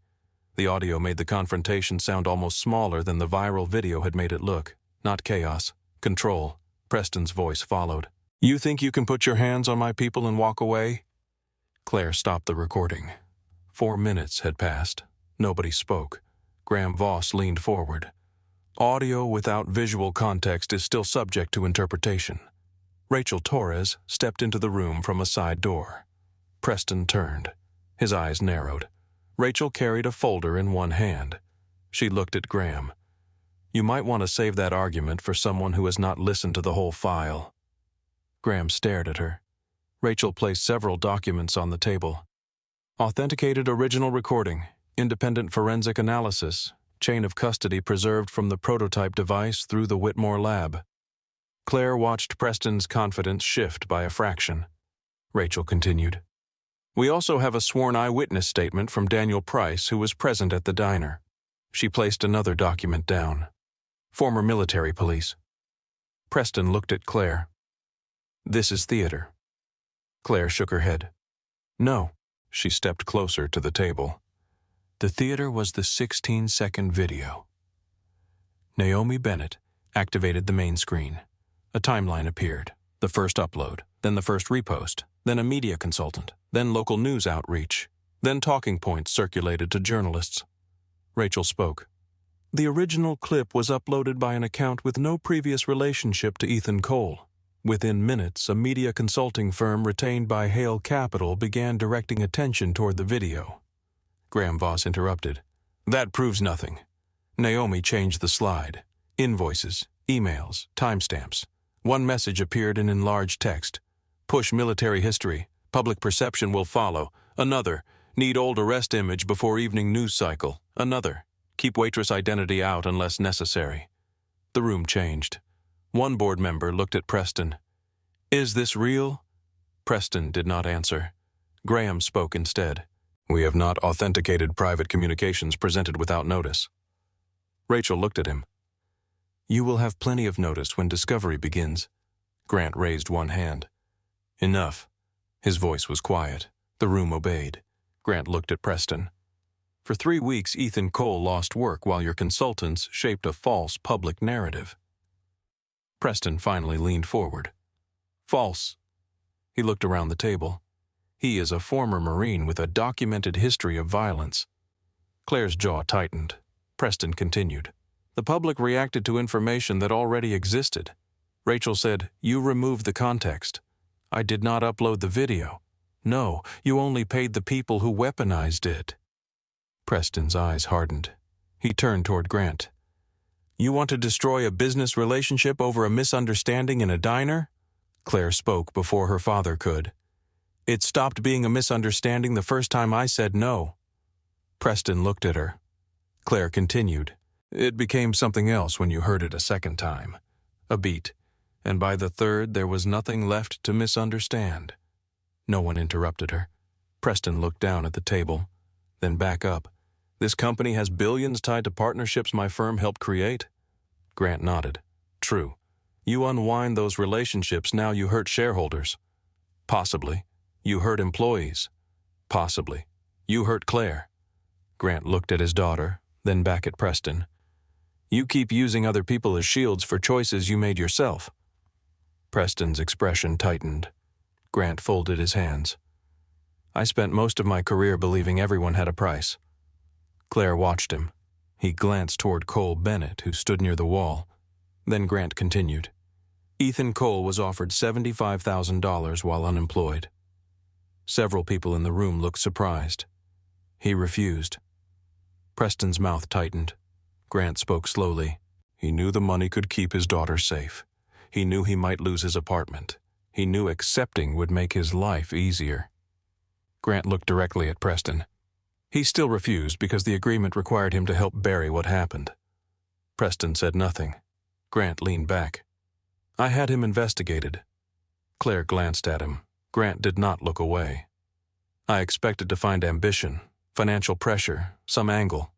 The audio made the confrontation sound almost smaller than the viral video had made it look. Not chaos. Control. Preston's voice followed. "You think you can put your hands on my people and walk away?" Claire stopped the recording. 4 minutes had passed. Nobody spoke. Graham Voss leaned forward. "Audio without visual context is still subject to interpretation." Rachel Torres stepped into the room from a side door. Preston turned. His eyes narrowed. Rachel carried a folder in one hand. She looked at Graham. You might want to save that argument for someone who has not listened to the whole file. Graham stared at her. Rachel placed several documents on the table. Authenticated original recording, independent forensic analysis, chain of custody preserved from the prototype device through the Whitmore lab. Claire watched Preston's confidence shift by a fraction. Rachel continued. We also have a sworn eyewitness statement from Daniel Price, who was present at the diner. She placed another document down. Former military police. Preston looked at Claire. This is theater. Claire shook her head. No. She stepped closer to the table. The theater was the 16-second video. Naomi Bennett activated the main screen. A timeline appeared. The first upload, then the first repost, then a media consultant, then local news outreach, then talking points circulated to journalists. Rachel spoke. The original clip was uploaded by an account with no previous relationship to Ethan Cole. Within minutes, a media consulting firm retained by Hale Capital began directing attention toward the video. Graham Voss interrupted. That proves nothing. Naomi changed the slide. Invoices, emails, timestamps. One message appeared in enlarged text. Push military history. Public perception will follow. Another. Need old arrest image before evening news cycle. Another. Keep waitress identity out unless necessary. The room changed. One board member looked at Preston. Is this real? Preston did not answer. Graham spoke instead. We have not authenticated private communications presented without notice. Rachel looked at him. You will have plenty of notice when discovery begins. Grant raised one hand. Enough. His voice was quiet. The room obeyed. Grant looked at Preston. For 3 weeks, Ethan Cole lost work while your consultants shaped a false public narrative. Preston finally leaned forward. False. He looked around the table. He is a former Marine with a documented history of violence. Claire's jaw tightened. Preston continued. The public reacted to information that already existed. Rachel said, you removed the context. I did not upload the video. No, you only paid the people who weaponized it. Preston's eyes hardened. He turned toward Grant. You want to destroy a business relationship over a misunderstanding in a diner? Claire spoke before her father could. It stopped being a misunderstanding the first time I said no. Preston looked at her. Claire continued. It became something else when you heard it a second time. A beat. And by the third, there was nothing left to misunderstand. No one interrupted her. Preston looked down at the table, then back up. This company has billions tied to partnerships my firm helped create? Grant nodded. True. You unwind those relationships, now you hurt shareholders. Possibly. You hurt employees. Possibly. You hurt Claire. Grant looked at his daughter, then back at Preston. You keep using other people as shields for choices you made yourself. Preston's expression tightened. Grant folded his hands. I spent most of my career believing everyone had a price. Claire watched him. He glanced toward Cole Bennett, who stood near the wall. Then Grant continued. Ethan Cole was offered $75,000 while unemployed. Several people in the room looked surprised. He refused. Preston's mouth tightened. Grant spoke slowly. He knew the money could keep his daughter safe. He knew he might lose his apartment. He knew accepting would make his life easier. Grant looked directly at Preston. He still refused because the agreement required him to help bury what happened. Preston said nothing. Grant leaned back. I had him investigated. Claire glanced at him. Grant did not look away. I expected to find ambition, financial pressure, some angle.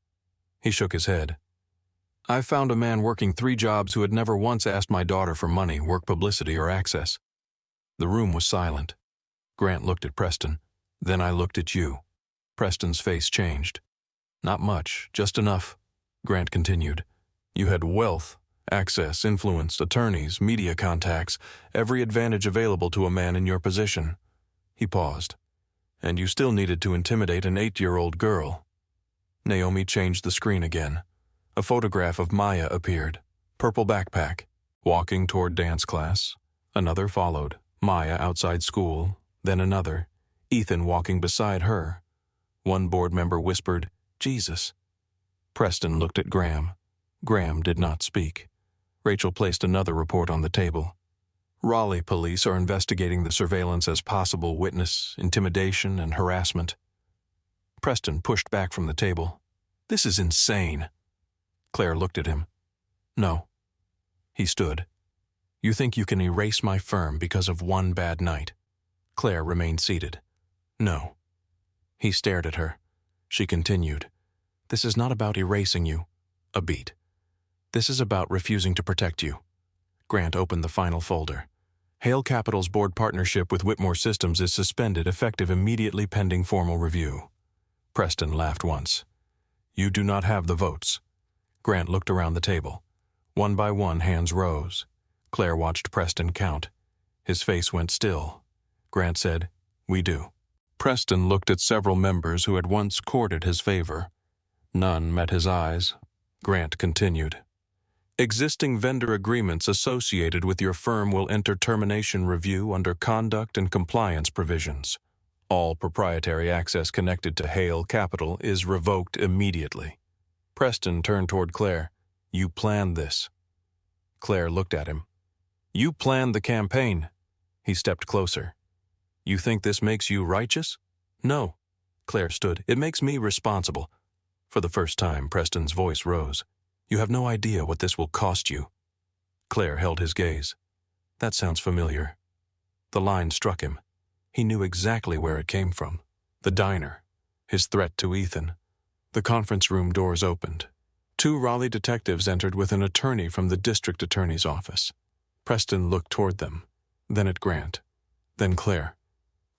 He shook his head. I found a man working 3 jobs who had never once asked my daughter for money, work publicity, or access. The room was silent. Grant looked at Preston. Then I looked at you. Preston's face changed. Not much, just enough. Grant continued. You had wealth, access, influence, attorneys, media contacts, every advantage available to a man in your position. He paused. And you still needed to intimidate an 8-year-old girl. Naomi changed the screen again. A photograph of Maya appeared. Purple backpack. Walking toward dance class. Another followed. Maya outside school. Then another. Ethan walking beside her. One board member whispered, Jesus. Preston looked at Graham. Graham did not speak. Rachel placed another report on the table. Raleigh police are investigating the surveillance as possible witness, intimidation, and harassment. Preston pushed back from the table. This is insane. Claire looked at him. No. He stood. You think you can erase my firm because of one bad night? Claire remained seated. No. He stared at her. She continued. This is not about erasing you. A beat. This is about refusing to protect you. Grant opened the final folder. Hale Capital's board partnership with Whitmore Systems is suspended effective immediately pending formal review. Preston laughed once. You do not have the votes. Grant looked around the table. One by one, hands rose. Claire watched Preston count. His face went still. Grant said, We do. Preston looked at several members who had once courted his favor. None met his eyes. Grant continued. Existing vendor agreements associated with your firm will enter termination review under conduct and compliance provisions. All proprietary access connected to Hale Capital is revoked immediately. Preston turned toward Claire. You planned this. Claire looked at him. You planned the campaign. He stepped closer. You think this makes you righteous? No. Claire stood. It makes me responsible. For the first time, Preston's voice rose. You have no idea what this will cost you. Claire held his gaze. That sounds familiar. The line struck him. He knew exactly where it came from. The diner. His threat to Ethan. The conference room doors opened. 2 Raleigh detectives entered with an attorney from the district attorney's office. Preston looked toward them, then at Grant, then Claire.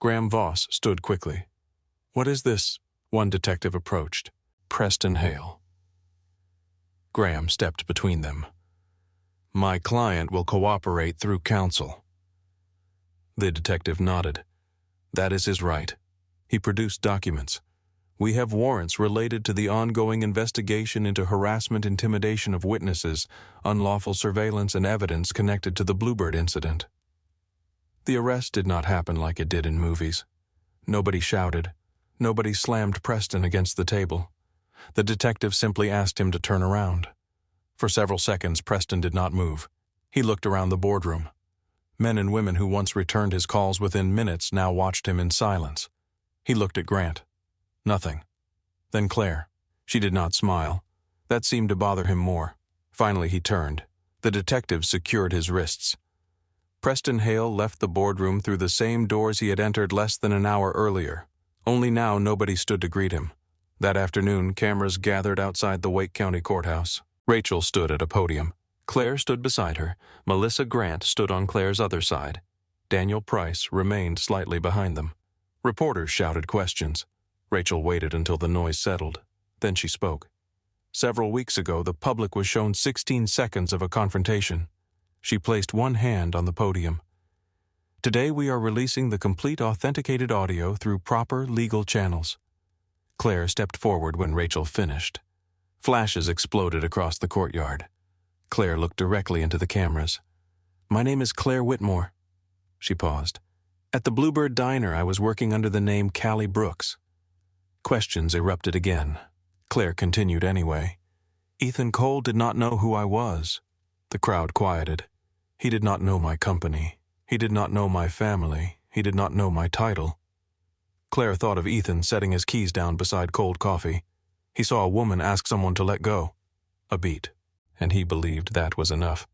Graham Voss stood quickly. What is this? One detective approached. Preston Hale. Graham stepped between them. My client will cooperate through counsel. The detective nodded. That is his right. He produced documents. We have warrants related to the ongoing investigation into harassment, intimidation of witnesses, unlawful surveillance, and evidence connected to the Bluebird incident. The arrest did not happen like it did in movies. Nobody shouted. Nobody slammed Preston against the table. The detective simply asked him to turn around. For several seconds, Preston did not move. He looked around the boardroom. Men and women who once returned his calls within minutes now watched him in silence. He looked at Grant. Nothing. Then Claire. She did not smile. That seemed to bother him more. Finally he turned. The detective secured his wrists. Preston Hale left the boardroom through the same doors he had entered less than an hour earlier. Only now nobody stood to greet him. That afternoon, cameras gathered outside the Wake County Courthouse. Rachel stood at a podium. Claire stood beside her. Melissa Grant stood on Claire's other side. Daniel Price remained slightly behind them. Reporters shouted questions. Rachel waited until the noise settled. Then she spoke. Several weeks ago, the public was shown 16 seconds of a confrontation. She placed one hand on the podium. Today we are releasing the complete authenticated audio through proper legal channels. Claire stepped forward when Rachel finished. Flashes exploded across the courtyard. Claire looked directly into the cameras. My name is Claire Whitmore. She paused. At the Bluebird Diner, I was working under the name Callie Brooks. Questions erupted again. Claire continued anyway. Ethan Cole did not know who I was. The crowd quieted. He did not know my company. He did not know my family. He did not know my title. Claire thought of Ethan setting his keys down beside cold coffee. He saw a woman ask someone to let go. A beat. And he believed that was enough.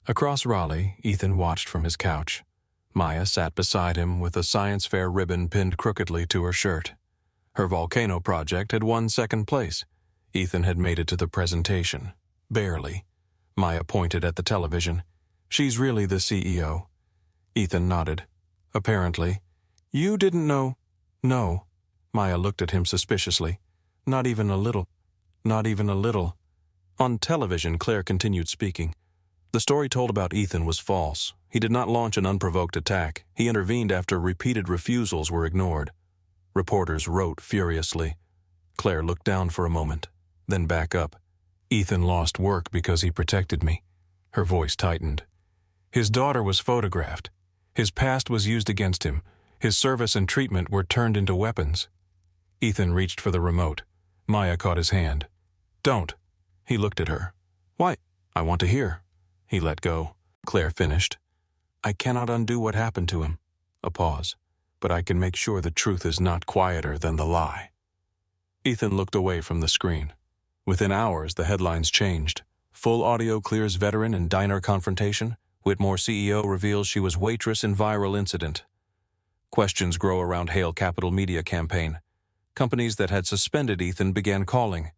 Across Raleigh, Ethan watched from his couch. Maya sat beside him with a science fair ribbon pinned crookedly to her shirt. Her volcano project had won second place. Ethan had made it to the presentation. Barely. Maya pointed at the television. She's really the CEO. Ethan nodded. Apparently. You didn't know? No. Maya looked at him suspiciously. Not even a little. Not even a little. On television, Claire continued speaking. The story told about Ethan was false. He did not launch an unprovoked attack. He intervened after repeated refusals were ignored. Reporters wrote furiously. Claire looked down for a moment, then back up. Ethan lost work because he protected me. Her voice tightened. His daughter was photographed. His past was used against him. His service and treatment were turned into weapons. Ethan reached for the remote. Maya caught his hand. Don't. He looked at her. Why? I want to hear. He let go. Claire finished. I cannot undo what happened to him. A pause. But I can make sure the truth is not quieter than the lie. Ethan looked away from the screen. Within hours, the headlines changed. Full audio clears veteran in diner confrontation. Whitmore CEO reveals she was waitress in viral incident. Questions grow around Hale Capital Media campaign. Companies that had suspended Ethan began calling.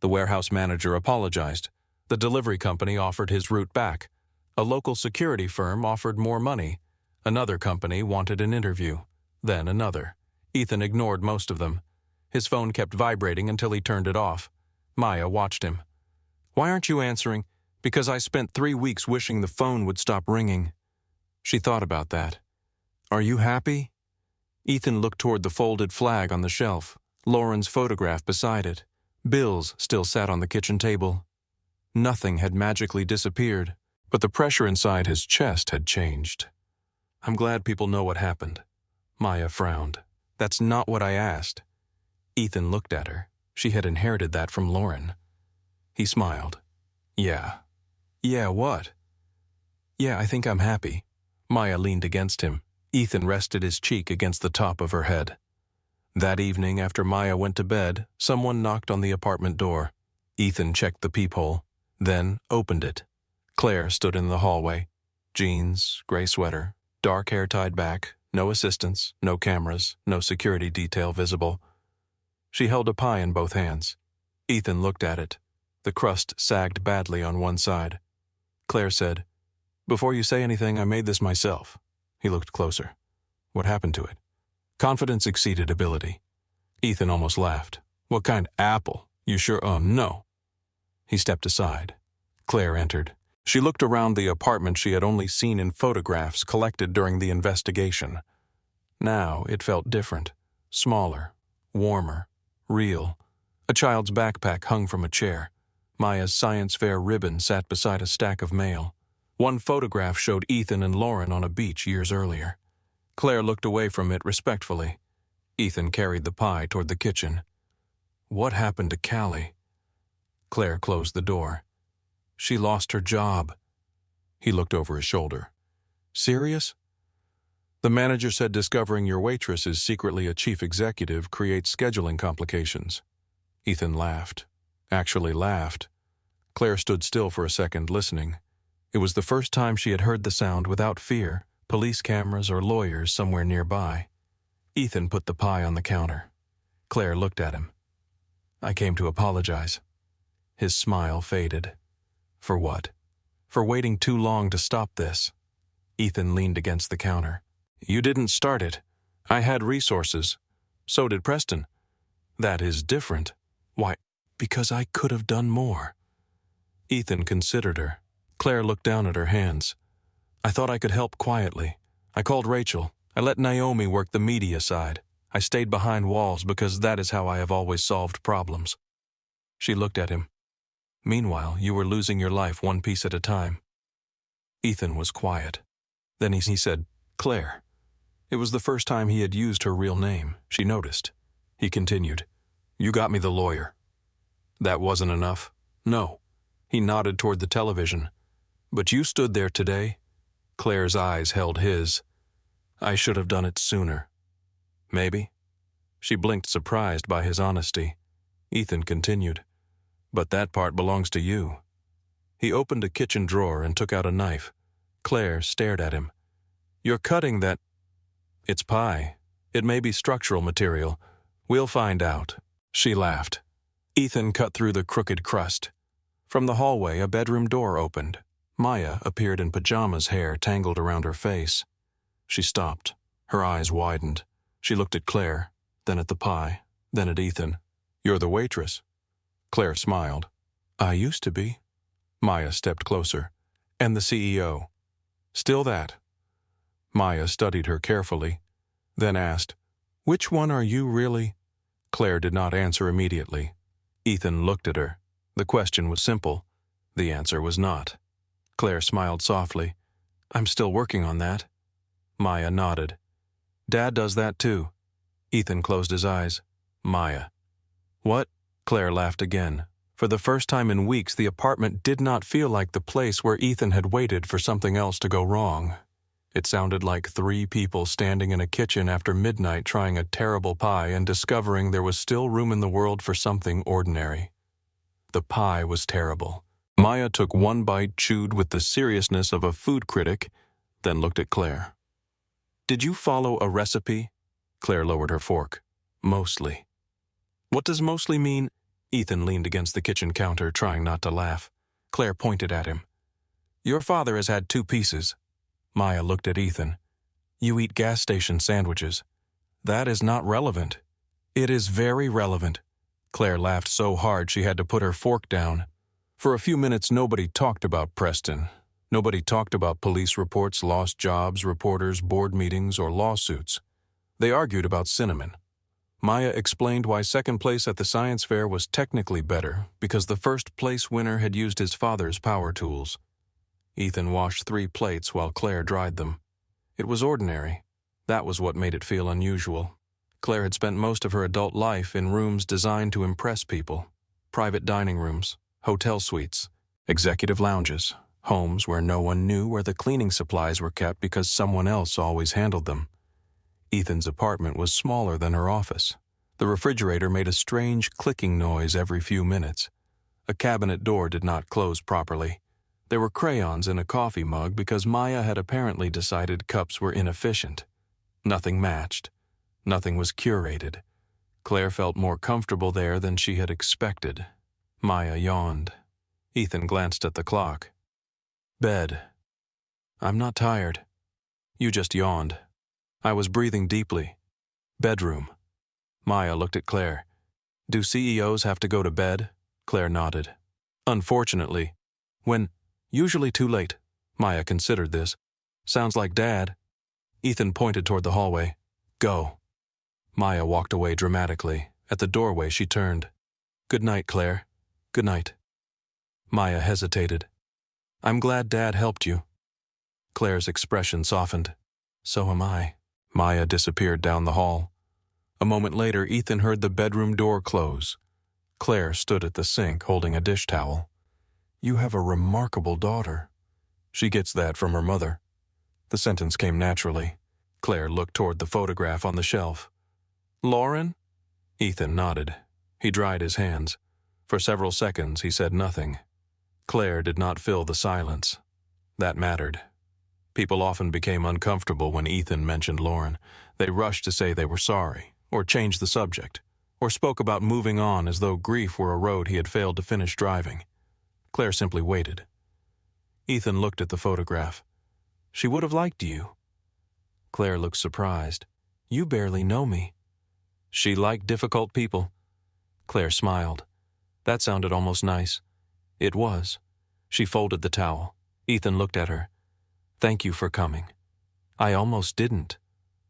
The warehouse manager apologized. The delivery company offered his route back. A local security firm offered more money. Another company wanted an interview. Then another. Ethan ignored most of them. His phone kept vibrating until he turned it off. Maya watched him. Why aren't you answering? Because I spent 3 weeks wishing the phone would stop ringing. She thought about that. Are you happy? Ethan looked toward the folded flag on the shelf, Lauren's photograph beside it. Bills still sat on the kitchen table. Nothing had magically disappeared, but the pressure inside his chest had changed. I'm glad people know what happened. Maya frowned. That's not what I asked. Ethan looked at her. She had inherited that from Lauren. He smiled. Yeah. Yeah, what? Yeah, I think I'm happy. Maya leaned against him. Ethan rested his cheek against the top of her head. That evening, after Maya went to bed, someone knocked on the apartment door. Ethan checked the peephole, then opened it. Claire stood in the hallway. Jeans, gray sweater, dark hair tied back, no assistants, no cameras, no security detail visible. She held a pie in both hands. Ethan looked at it. The crust sagged badly on one side. Claire said, Before you say anything, I made this myself. He looked closer. What happened to it? Confidence exceeded ability. Ethan almost laughed. What kind? Apple? You sure? No. He stepped aside. Claire entered. She looked around the apartment she had only seen in photographs collected during the investigation. Now it felt different. Smaller. Warmer. Real. A child's backpack hung from a chair. Maya's science fair ribbon sat beside a stack of mail. One photograph showed Ethan and Lauren on a beach years earlier. Claire looked away from it respectfully. Ethan carried the pie toward the kitchen. What happened to Callie? Claire closed the door. She lost her job. He looked over his shoulder. Serious? The manager said discovering your waitress is secretly a chief executive creates scheduling complications. Ethan laughed. Actually laughed. Claire stood still for a second, listening. It was the first time she had heard the sound without fear, police cameras or lawyers somewhere nearby. Ethan put the pie on the counter. Claire looked at him. I came to apologize. His smile faded. For what? For waiting too long to stop this. Ethan leaned against the counter. You didn't start it. I had resources. So did Preston. That is different. Why? Because I could have done more. Ethan considered her. Claire looked down at her hands. I thought I could help quietly. I called Rachel. I let Naomi work the media side. I stayed behind walls because that is how I have always solved problems. She looked at him. Meanwhile, you were losing your life one piece at a time. Ethan was quiet. Then he said, Claire. It was the first time he had used her real name. She noticed. He continued, You got me the lawyer. That wasn't enough? No. He nodded toward the television. But you stood there today. Claire's eyes held his. I should have done it sooner. Maybe. She blinked, surprised by his honesty. Ethan continued. But that part belongs to you. He opened a kitchen drawer and took out a knife. Claire stared at him. You're cutting that. It's pie. It may be structural material. We'll find out. She laughed. Ethan cut through the crooked crust. From the hallway, a bedroom door opened. Maya appeared in pajamas, hair tangled around her face. She stopped. Her eyes widened. She looked at Claire, then at the pie, then at Ethan. You're the waitress. Claire smiled. I used to be. Maya stepped closer. And the CEO. Still that. Maya studied her carefully, then asked, Which one are you really? Claire did not answer immediately. Ethan looked at her. The question was simple. The answer was not. Claire smiled softly. I'm still working on that. Maya nodded. Dad does that too. Ethan closed his eyes. Maya. What? Claire laughed again, For the first time in weeks, the apartment did not feel like the place where Ethan had waited for something else to go wrong. It sounded like three people standing in a kitchen after midnight trying a terrible pie and discovering there was still room in the world for something ordinary. The pie was terrible. Maya took one bite, chewed with the seriousness of a food critic, then looked at Claire. "Did you follow a recipe?" Claire lowered her fork. "Mostly." "What does mostly mean?" Ethan leaned against the kitchen counter, trying not to laugh. Claire pointed at him. "Your father has had 2 pieces. Maya looked at Ethan. "You eat gas station sandwiches." "That is not relevant." "It is very relevant." Claire laughed so hard she had to put her fork down. For a few minutes, nobody talked about Preston. Nobody talked about police reports, lost jobs, reporters, board meetings, or lawsuits. They argued about cinnamon. Maya explained why second place at the science fair was technically better because the first place winner had used his father's power tools. Ethan washed 3 plates while Claire dried them. It was ordinary. That was what made it feel unusual. Claire had spent most of her adult life in rooms designed to impress people. Private dining rooms, hotel suites, executive lounges, homes where no one knew where the cleaning supplies were kept because someone else always handled them. Ethan's apartment was smaller than her office. The refrigerator made a strange clicking noise every few minutes. A cabinet door did not close properly. There were crayons in a coffee mug because Maya had apparently decided cups were inefficient. Nothing matched. Nothing was curated. Claire felt more comfortable there than she had expected. Maya yawned. Ethan glanced at the clock. "Bed." "I'm not tired." "You just yawned." "I was breathing deeply." "Bedroom." Maya looked at Claire. "Do CEOs have to go to bed?" Claire nodded. "Unfortunately. When? Usually too late." Maya considered this. "Sounds like Dad." Ethan pointed toward the hallway. "Go." Maya walked away dramatically. At the doorway, she turned. "Good night, Claire." "Good night." Maya hesitated. "I'm glad Dad helped you." Claire's expression softened. "So am I." Maya disappeared down the hall. A moment later, Ethan heard the bedroom door close. Claire stood at the sink holding a dish towel. "You have a remarkable daughter." "She gets that from her mother." The sentence came naturally. Claire looked toward the photograph on the shelf. "Lauren?" Ethan nodded. He dried his hands. For several seconds, he said nothing. Claire did not fill the silence. That mattered. People often became uncomfortable when Ethan mentioned Lauren. They rushed to say they were sorry, or changed the subject, or spoke about moving on as though grief were a road he had failed to finish driving. Claire simply waited. Ethan looked at the photograph. "She would have liked you." Claire looked surprised. "You barely know me." "She liked difficult people." Claire smiled. That sounded almost nice. It was. She folded the towel. Ethan looked at her. "Thank you for coming." "I almost didn't."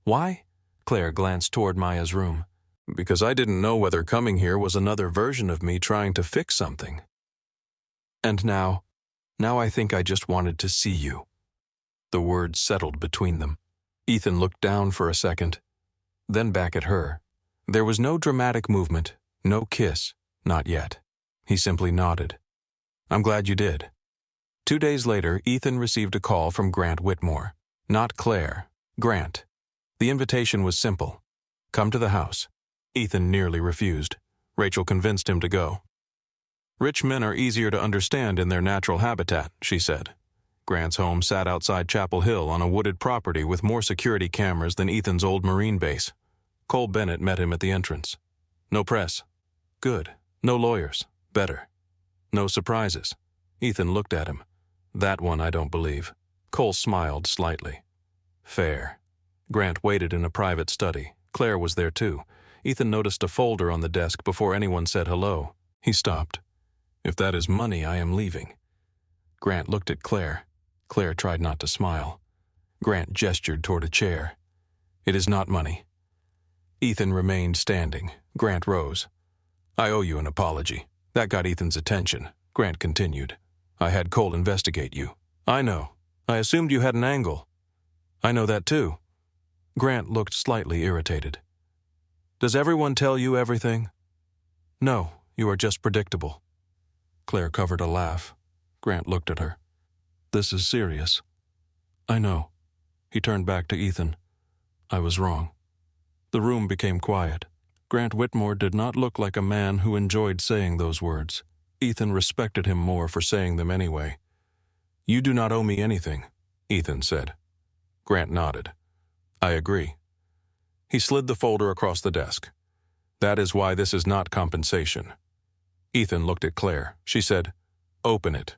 "Why?" Claire glanced toward Maya's room. "Because I didn't know whether coming here was another version of me trying to fix something. And now I think I just wanted to see you." The words settled between them. Ethan looked down for a second, then back at her. There was no dramatic movement, no kiss, not yet. He simply nodded. "I'm glad you did." 2 days later, Ethan received a call from Grant Whitmore. Not Claire, Grant. The invitation was simple. "Come to the house." Ethan nearly refused. Rachel convinced him to go. "Rich men are easier to understand in their natural habitat," she said. Grant's home sat outside Chapel Hill on a wooded property with more security cameras than Ethan's old Marine base. Cole Bennett met him at the entrance. "No press." "Good. No lawyers." "Better." "No surprises." Ethan looked at him. "That one I don't believe." Cole smiled slightly. "Fair." Grant waited in a private study. Claire was there too. Ethan noticed a folder on the desk before anyone said hello. He stopped. "If that is money, I am leaving." Grant looked at Claire. Claire tried not to smile. Grant gestured toward a chair. "It is not money." Ethan remained standing. Grant rose. "I owe you an apology." That got Ethan's attention. Grant continued. "I had Cole investigate you." "I know. I assumed you had an angle." "I know that too." Grant looked slightly irritated. "Does everyone tell you everything?" "No, you are just predictable." Claire covered a laugh. Grant looked at her. This is serious. I know. He turned back to Ethan. I was wrong. The room became quiet. Grant Whitmore did not look like a man who enjoyed saying those words. Ethan respected him more for saying them anyway. You do not owe me anything, Ethan said. Grant nodded. I agree. He slid the folder across the desk. That is why this is not compensation. Ethan looked at Claire. She said, Open it.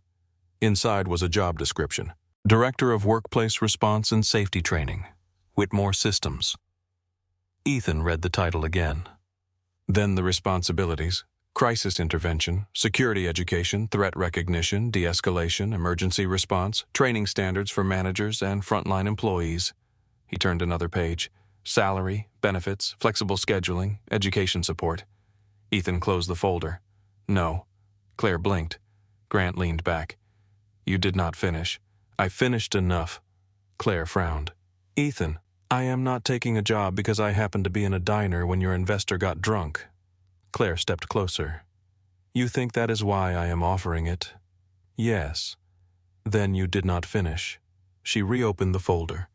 Inside was a job description. Director of Workplace Response and Safety Training, Whitmore Systems. Ethan read the title again. Then the responsibilities: crisis intervention, security education, threat recognition, de-escalation, emergency response, training standards for managers and frontline employees. He turned another page. Salary, benefits, flexible scheduling, education support. Ethan closed the folder. No. Claire blinked. Grant leaned back. You did not finish. I finished enough. Claire frowned. Ethan, I am not taking a job because I happened to be in a diner when your investor got drunk. Claire stepped closer. You think that is why I am offering it? Yes. Then you did not finish. She reopened the folder.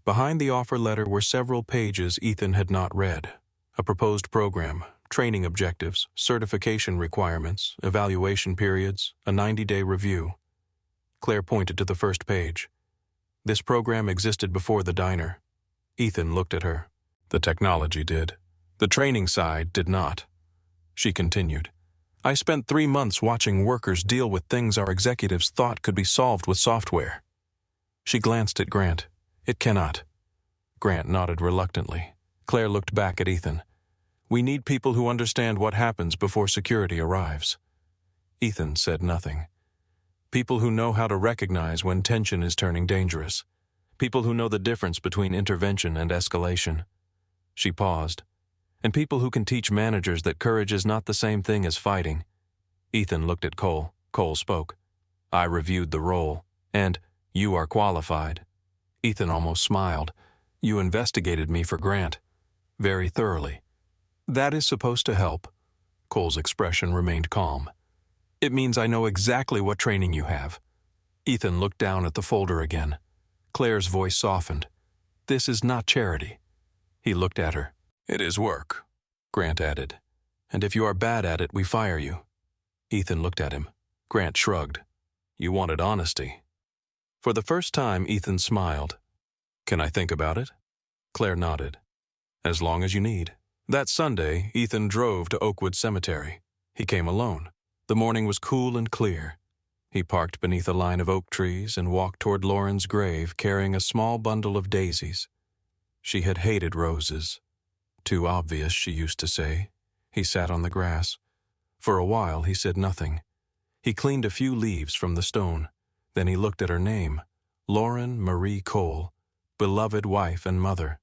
Behind the offer letter were several pages Ethan had not read. A proposed program, training objectives, certification requirements, evaluation periods, a 90-day review. Claire pointed to the first page. This program existed before the diner. Ethan looked at her. The technology did. The training side did not. She continued. I spent 3 months watching workers deal with things our executives thought could be solved with software. She glanced at Grant. It cannot. Grant nodded reluctantly. Claire looked back at Ethan. We need people who understand what happens before security arrives. Ethan said nothing. People who know how to recognize when tension is turning dangerous. People who know the difference between intervention and escalation. She paused. And people who can teach managers that courage is not the same thing as fighting. Ethan looked at Cole. Cole spoke. I reviewed the role, and you are qualified. Ethan almost smiled. You investigated me for Grant. Very thoroughly. That is supposed to help. Cole's expression remained calm. It means I know exactly what training you have. Ethan looked down at the folder again. Claire's voice softened. This is not charity. He looked at her. It is work, Grant added. And if you are bad at it, we fire you. Ethan looked at him. Grant shrugged. You wanted honesty. For the first time, Ethan smiled. Can I think about it? Claire nodded. As long as you need. That Sunday, Ethan drove to Oakwood Cemetery. He came alone. The morning was cool and clear. He parked beneath a line of oak trees and walked toward Lauren's grave carrying a small bundle of daisies. She had hated roses. Too obvious, she used to say. He sat on the grass. For a while, he said nothing. He cleaned a few leaves from the stone. Then he looked at her name, Lauren Marie Cole, beloved wife and mother.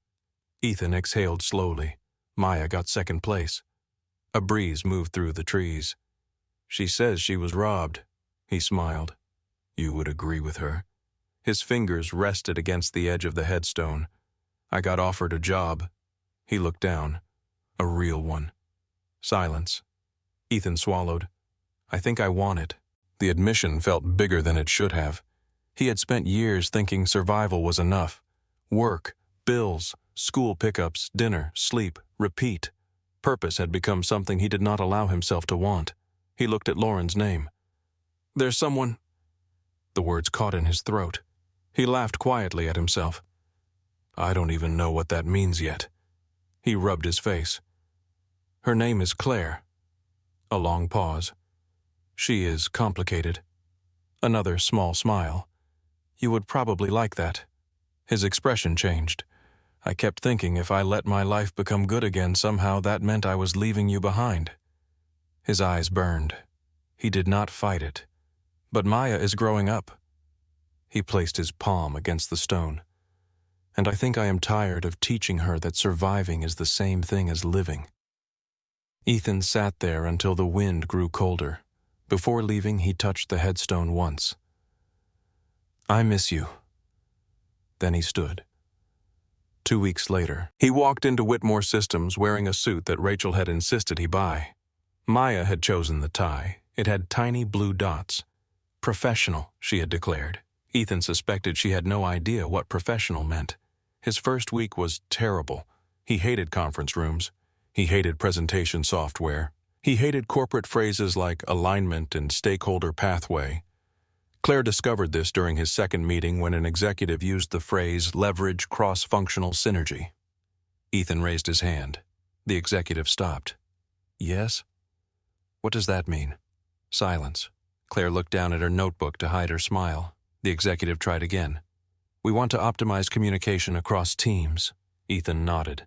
Ethan exhaled slowly. Maya got second place. A breeze moved through the trees. She says she was robbed. He smiled. You would agree with her. His fingers rested against the edge of the headstone. I got offered a job. He looked down. A real one. Silence. Ethan swallowed. I think I want it. The admission felt bigger than it should have. He had spent years thinking survival was enough. Work, bills, school pickups, dinner, sleep, repeat. Purpose had become something he did not allow himself to want. He looked at Lauren's name. There's someone... The words caught in his throat. He laughed quietly at himself. I don't even know what that means yet. He rubbed his face. Her name is Claire. A long pause. She is complicated. Another small smile. You would probably like that. His expression changed. I kept thinking if I let my life become good again, somehow that meant I was leaving you behind. His eyes burned. He did not fight it. But Maya is growing up. He placed his palm against the stone. And I think I am tired of teaching her that surviving is the same thing as living. Ethan sat there until the wind grew colder. Before leaving, he touched the headstone once. I miss you. Then he stood. 2 weeks later, he walked into Whitmore Systems wearing a suit that Rachel had insisted he buy. Maya had chosen the tie. It had tiny blue dots. Professional, she had declared. Ethan suspected she had no idea what professional meant. His first week was terrible. He hated conference rooms. He hated presentation software. He hated corporate phrases like alignment and stakeholder pathway. Claire discovered this during his second meeting when an executive used the phrase leverage cross-functional synergy. Ethan raised his hand. The executive stopped. Yes? What does that mean? Silence. Claire looked down at her notebook to hide her smile. The executive tried again. We want to optimize communication across teams. Ethan nodded.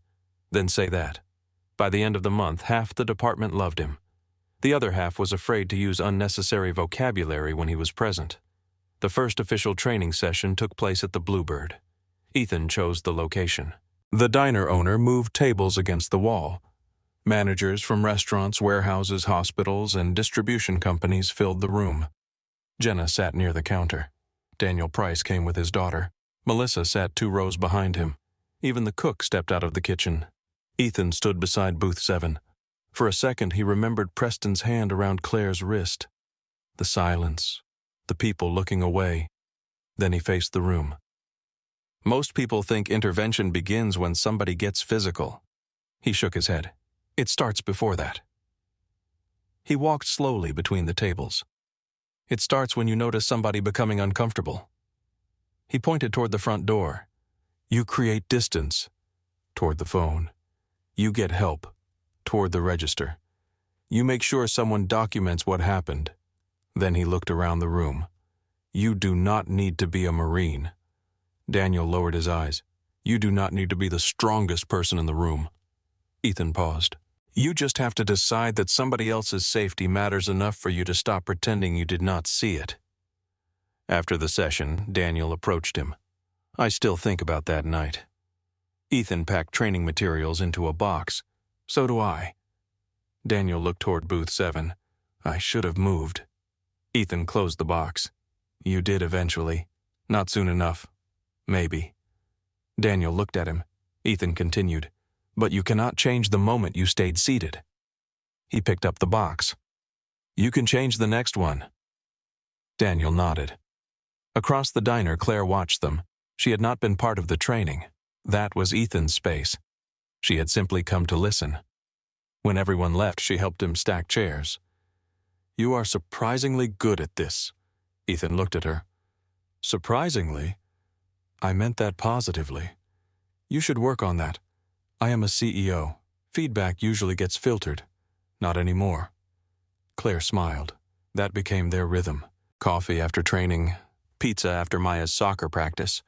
Then say that. By the end of the month, half the department loved him. The other half was afraid to use unnecessary vocabulary when he was present. The first official training session took place at the Bluebird. Ethan chose the location. The diner owner moved tables against the wall. Managers from restaurants, warehouses, hospitals, and distribution companies filled the room. Jenna sat near the counter. Daniel Price came with his daughter. Melissa sat 2 rows behind him. Even the cook stepped out of the kitchen. Ethan stood beside booth 7. For a second, he remembered Preston's hand around Claire's wrist. The silence. The people looking away. Then he faced the room. Most people think intervention begins when somebody gets physical. He shook his head. It starts before that. He walked slowly between the tables. It starts when you notice somebody becoming uncomfortable. He pointed toward the front door. You create distance. Toward the phone. You get help. Toward the register. You make sure someone documents what happened. Then he looked around the room. You do not need to be a Marine. Daniel lowered his eyes. You do not need to be the strongest person in the room. Ethan paused. You just have to decide that somebody else's safety matters enough for you to stop pretending you did not see it. After the session, Daniel approached him. I still think about that night. Ethan packed training materials into a box. So do I. Daniel looked toward booth 7. I should have moved. Ethan closed the box. You did eventually. Not soon enough. Maybe. Daniel looked at him. Ethan continued. But you cannot change the moment you stayed seated. He picked up the box. You can change the next one. Daniel nodded. Across the diner, Claire watched them. She had not been part of the training. That was Ethan's space. She had simply come to listen. When everyone left, she helped him stack chairs. You are surprisingly good at this. Ethan looked at her. Surprisingly? I meant that positively. You should work on that. I am a CEO. Feedback usually gets filtered. Not anymore. Claire smiled. That became their rhythm. Coffee after training, pizza after Maya's soccer practice,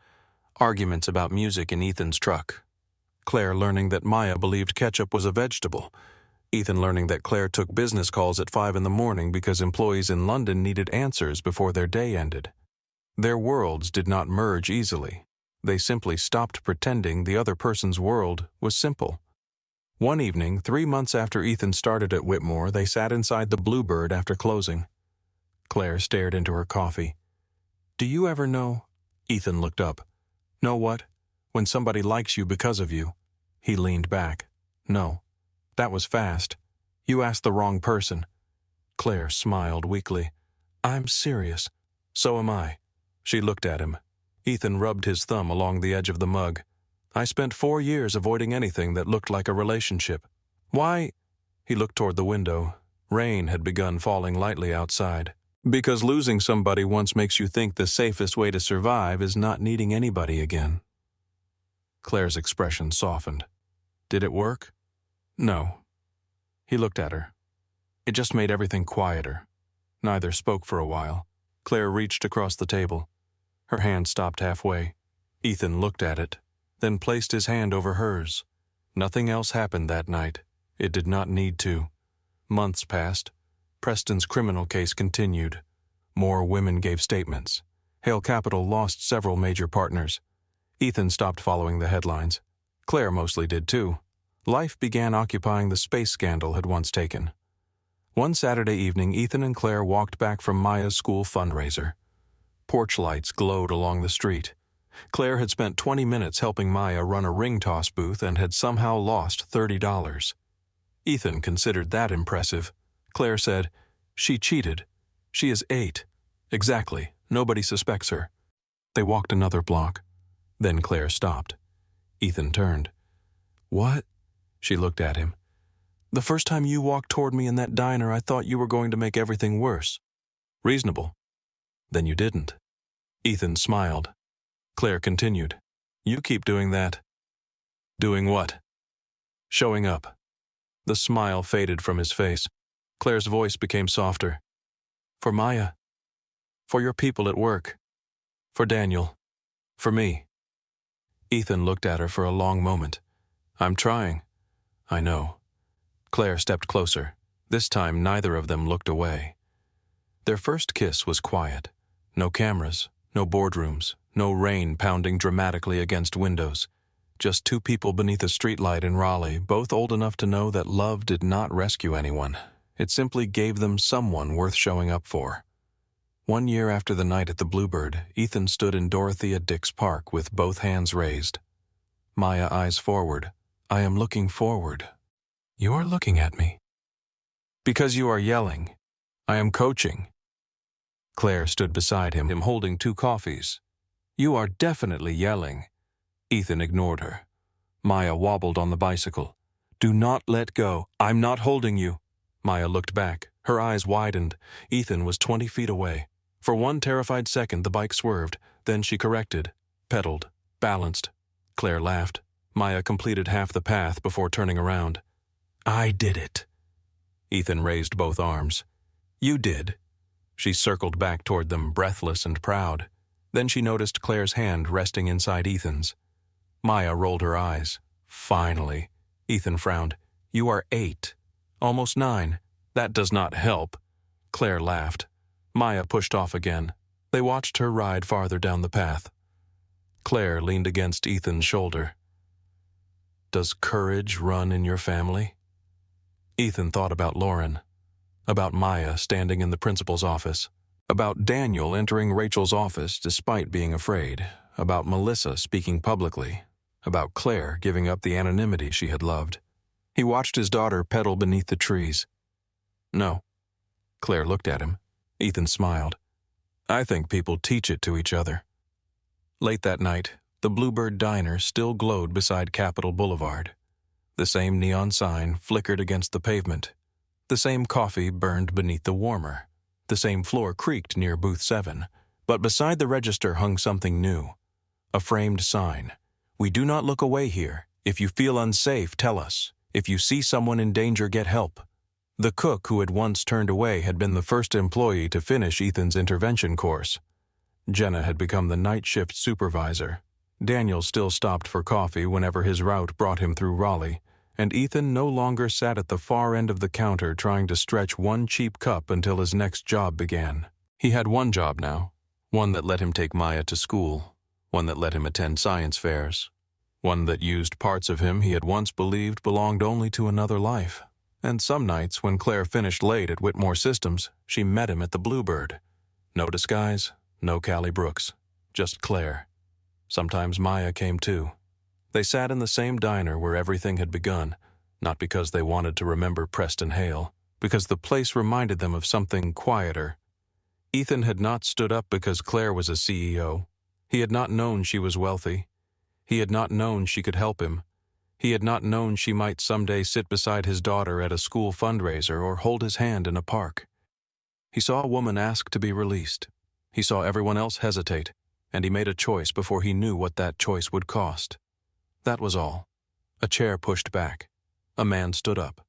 arguments about music in Ethan's truck. Claire learning that Maya believed ketchup was a vegetable. Ethan learning that Claire took business calls at 5 in the morning because employees in London needed answers before their day ended. Their worlds did not merge easily. They simply stopped pretending the other person's world was simple. One evening, 3 months after Ethan started at Whitmore, they sat inside the Bluebird after closing. Claire stared into her coffee. Do you ever know? Ethan looked up. Know what? When somebody likes you because of you. He leaned back. No. That was fast. You asked the wrong person. Claire smiled weakly. I'm serious. So am I. She looked at him. Ethan rubbed his thumb along the edge of the mug. I spent 4 years avoiding anything that looked like a relationship. Why? He looked toward the window. Rain had begun falling lightly outside. Because losing somebody once makes you think the safest way to survive is not needing anybody again. Claire's expression softened. Did it work? No. He looked at her. It just made everything quieter. Neither spoke for a while. Claire reached across the table. Her hand stopped halfway. Ethan looked at it, then placed his hand over hers. Nothing else happened that night. It did not need to. Months passed. Preston's criminal case continued. More women gave statements. Hale Capital lost several major partners. Ethan stopped following the headlines. Claire mostly did too. Life began occupying the space scandal had once taken. One Saturday evening, Ethan and Claire walked back from Maya's school fundraiser. Porch lights glowed along the street. Claire had spent 20 minutes helping Maya run a ring toss booth and had somehow lost $30. Ethan considered that impressive. Claire said, She cheated. She is 8. Exactly. Nobody suspects her. They walked another block. Then Claire stopped. Ethan turned. What? She looked at him. The first time you walked toward me in that diner, I thought you were going to make everything worse. Reasonable. Then you didn't. Ethan smiled. Claire continued. You keep doing that. Doing what? Showing up. The smile faded from his face. Claire's voice became softer. For Maya. For your people at work. For Daniel. For me. Ethan looked at her for a long moment. I'm trying. I know. Claire stepped closer. This time neither of them looked away. Their first kiss was quiet. No cameras, no boardrooms, no rain pounding dramatically against windows. Just 2 people beneath a streetlight in Raleigh, both old enough to know that love did not rescue anyone. It simply gave them someone worth showing up for. 1 year after the night at the Bluebird, Ethan stood in Dorothea Dix Park with both hands raised. Maya eyes forward. I am looking forward. You are looking at me. Because you are yelling. I am coaching. Claire stood beside him holding 2 coffees. You are definitely yelling. Ethan ignored her. Maya wobbled on the bicycle. Do not let go. I'm not holding you. Maya looked back. Her eyes widened. Ethan was 20 feet away. For one terrified second, the bike swerved. Then she corrected, pedaled, balanced. Claire laughed. Maya completed half the path before turning around. I did it. Ethan raised both arms. You did. She circled back toward them, breathless and proud. Then she noticed Claire's hand resting inside Ethan's. Maya rolled her eyes. Finally. Ethan frowned. You are 8. Almost 9. That does not help. Claire laughed. Maya pushed off again. They watched her ride farther down the path. Claire leaned against Ethan's shoulder. Does courage run in your family? Ethan thought about Lauren, about Maya standing in the principal's office, about Daniel entering Rachel's office despite being afraid, about Melissa speaking publicly, about Claire giving up the anonymity she had loved. He watched his daughter pedal beneath the trees. No. Claire looked at him. Ethan smiled. I think people teach it to each other. Late that night, the Bluebird Diner still glowed beside Capitol Boulevard. The same neon sign flickered against the pavement. The same coffee burned beneath the warmer. The same floor creaked near booth 7. But beside the register hung something new. A framed sign. We do not look away here. If you feel unsafe, tell us. If you see someone in danger, get help. The cook who had once turned away had been the first employee to finish Ethan's intervention course. Jenna had become the night shift supervisor. Daniel still stopped for coffee whenever his route brought him through Raleigh, and Ethan no longer sat at the far end of the counter trying to stretch one cheap cup until his next job began. He had one job now, one that let him take Maya to school, one that let him attend science fairs, one that used parts of him he had once believed belonged only to another life. And some nights, when Claire finished late at Whitmore Systems, she met him at the Bluebird. No disguise, no Callie Brooks, just Claire. Sometimes Maya came too. They sat in the same diner where everything had begun, not because they wanted to remember Preston Hale, because the place reminded them of something quieter. Ethan had not stood up because Claire was a CEO. He had not known she was wealthy. He had not known she could help him. He had not known she might someday sit beside his daughter at a school fundraiser or hold his hand in a park. He saw a woman ask to be released. He saw everyone else hesitate, and he made a choice before he knew what that choice would cost. That was all. A chair pushed back. A man stood up.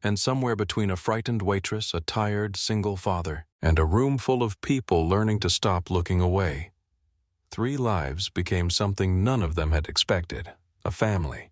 And somewhere between a frightened waitress, a tired single father, and a room full of people learning to stop looking away, 3 lives became something none of them had expected, a family.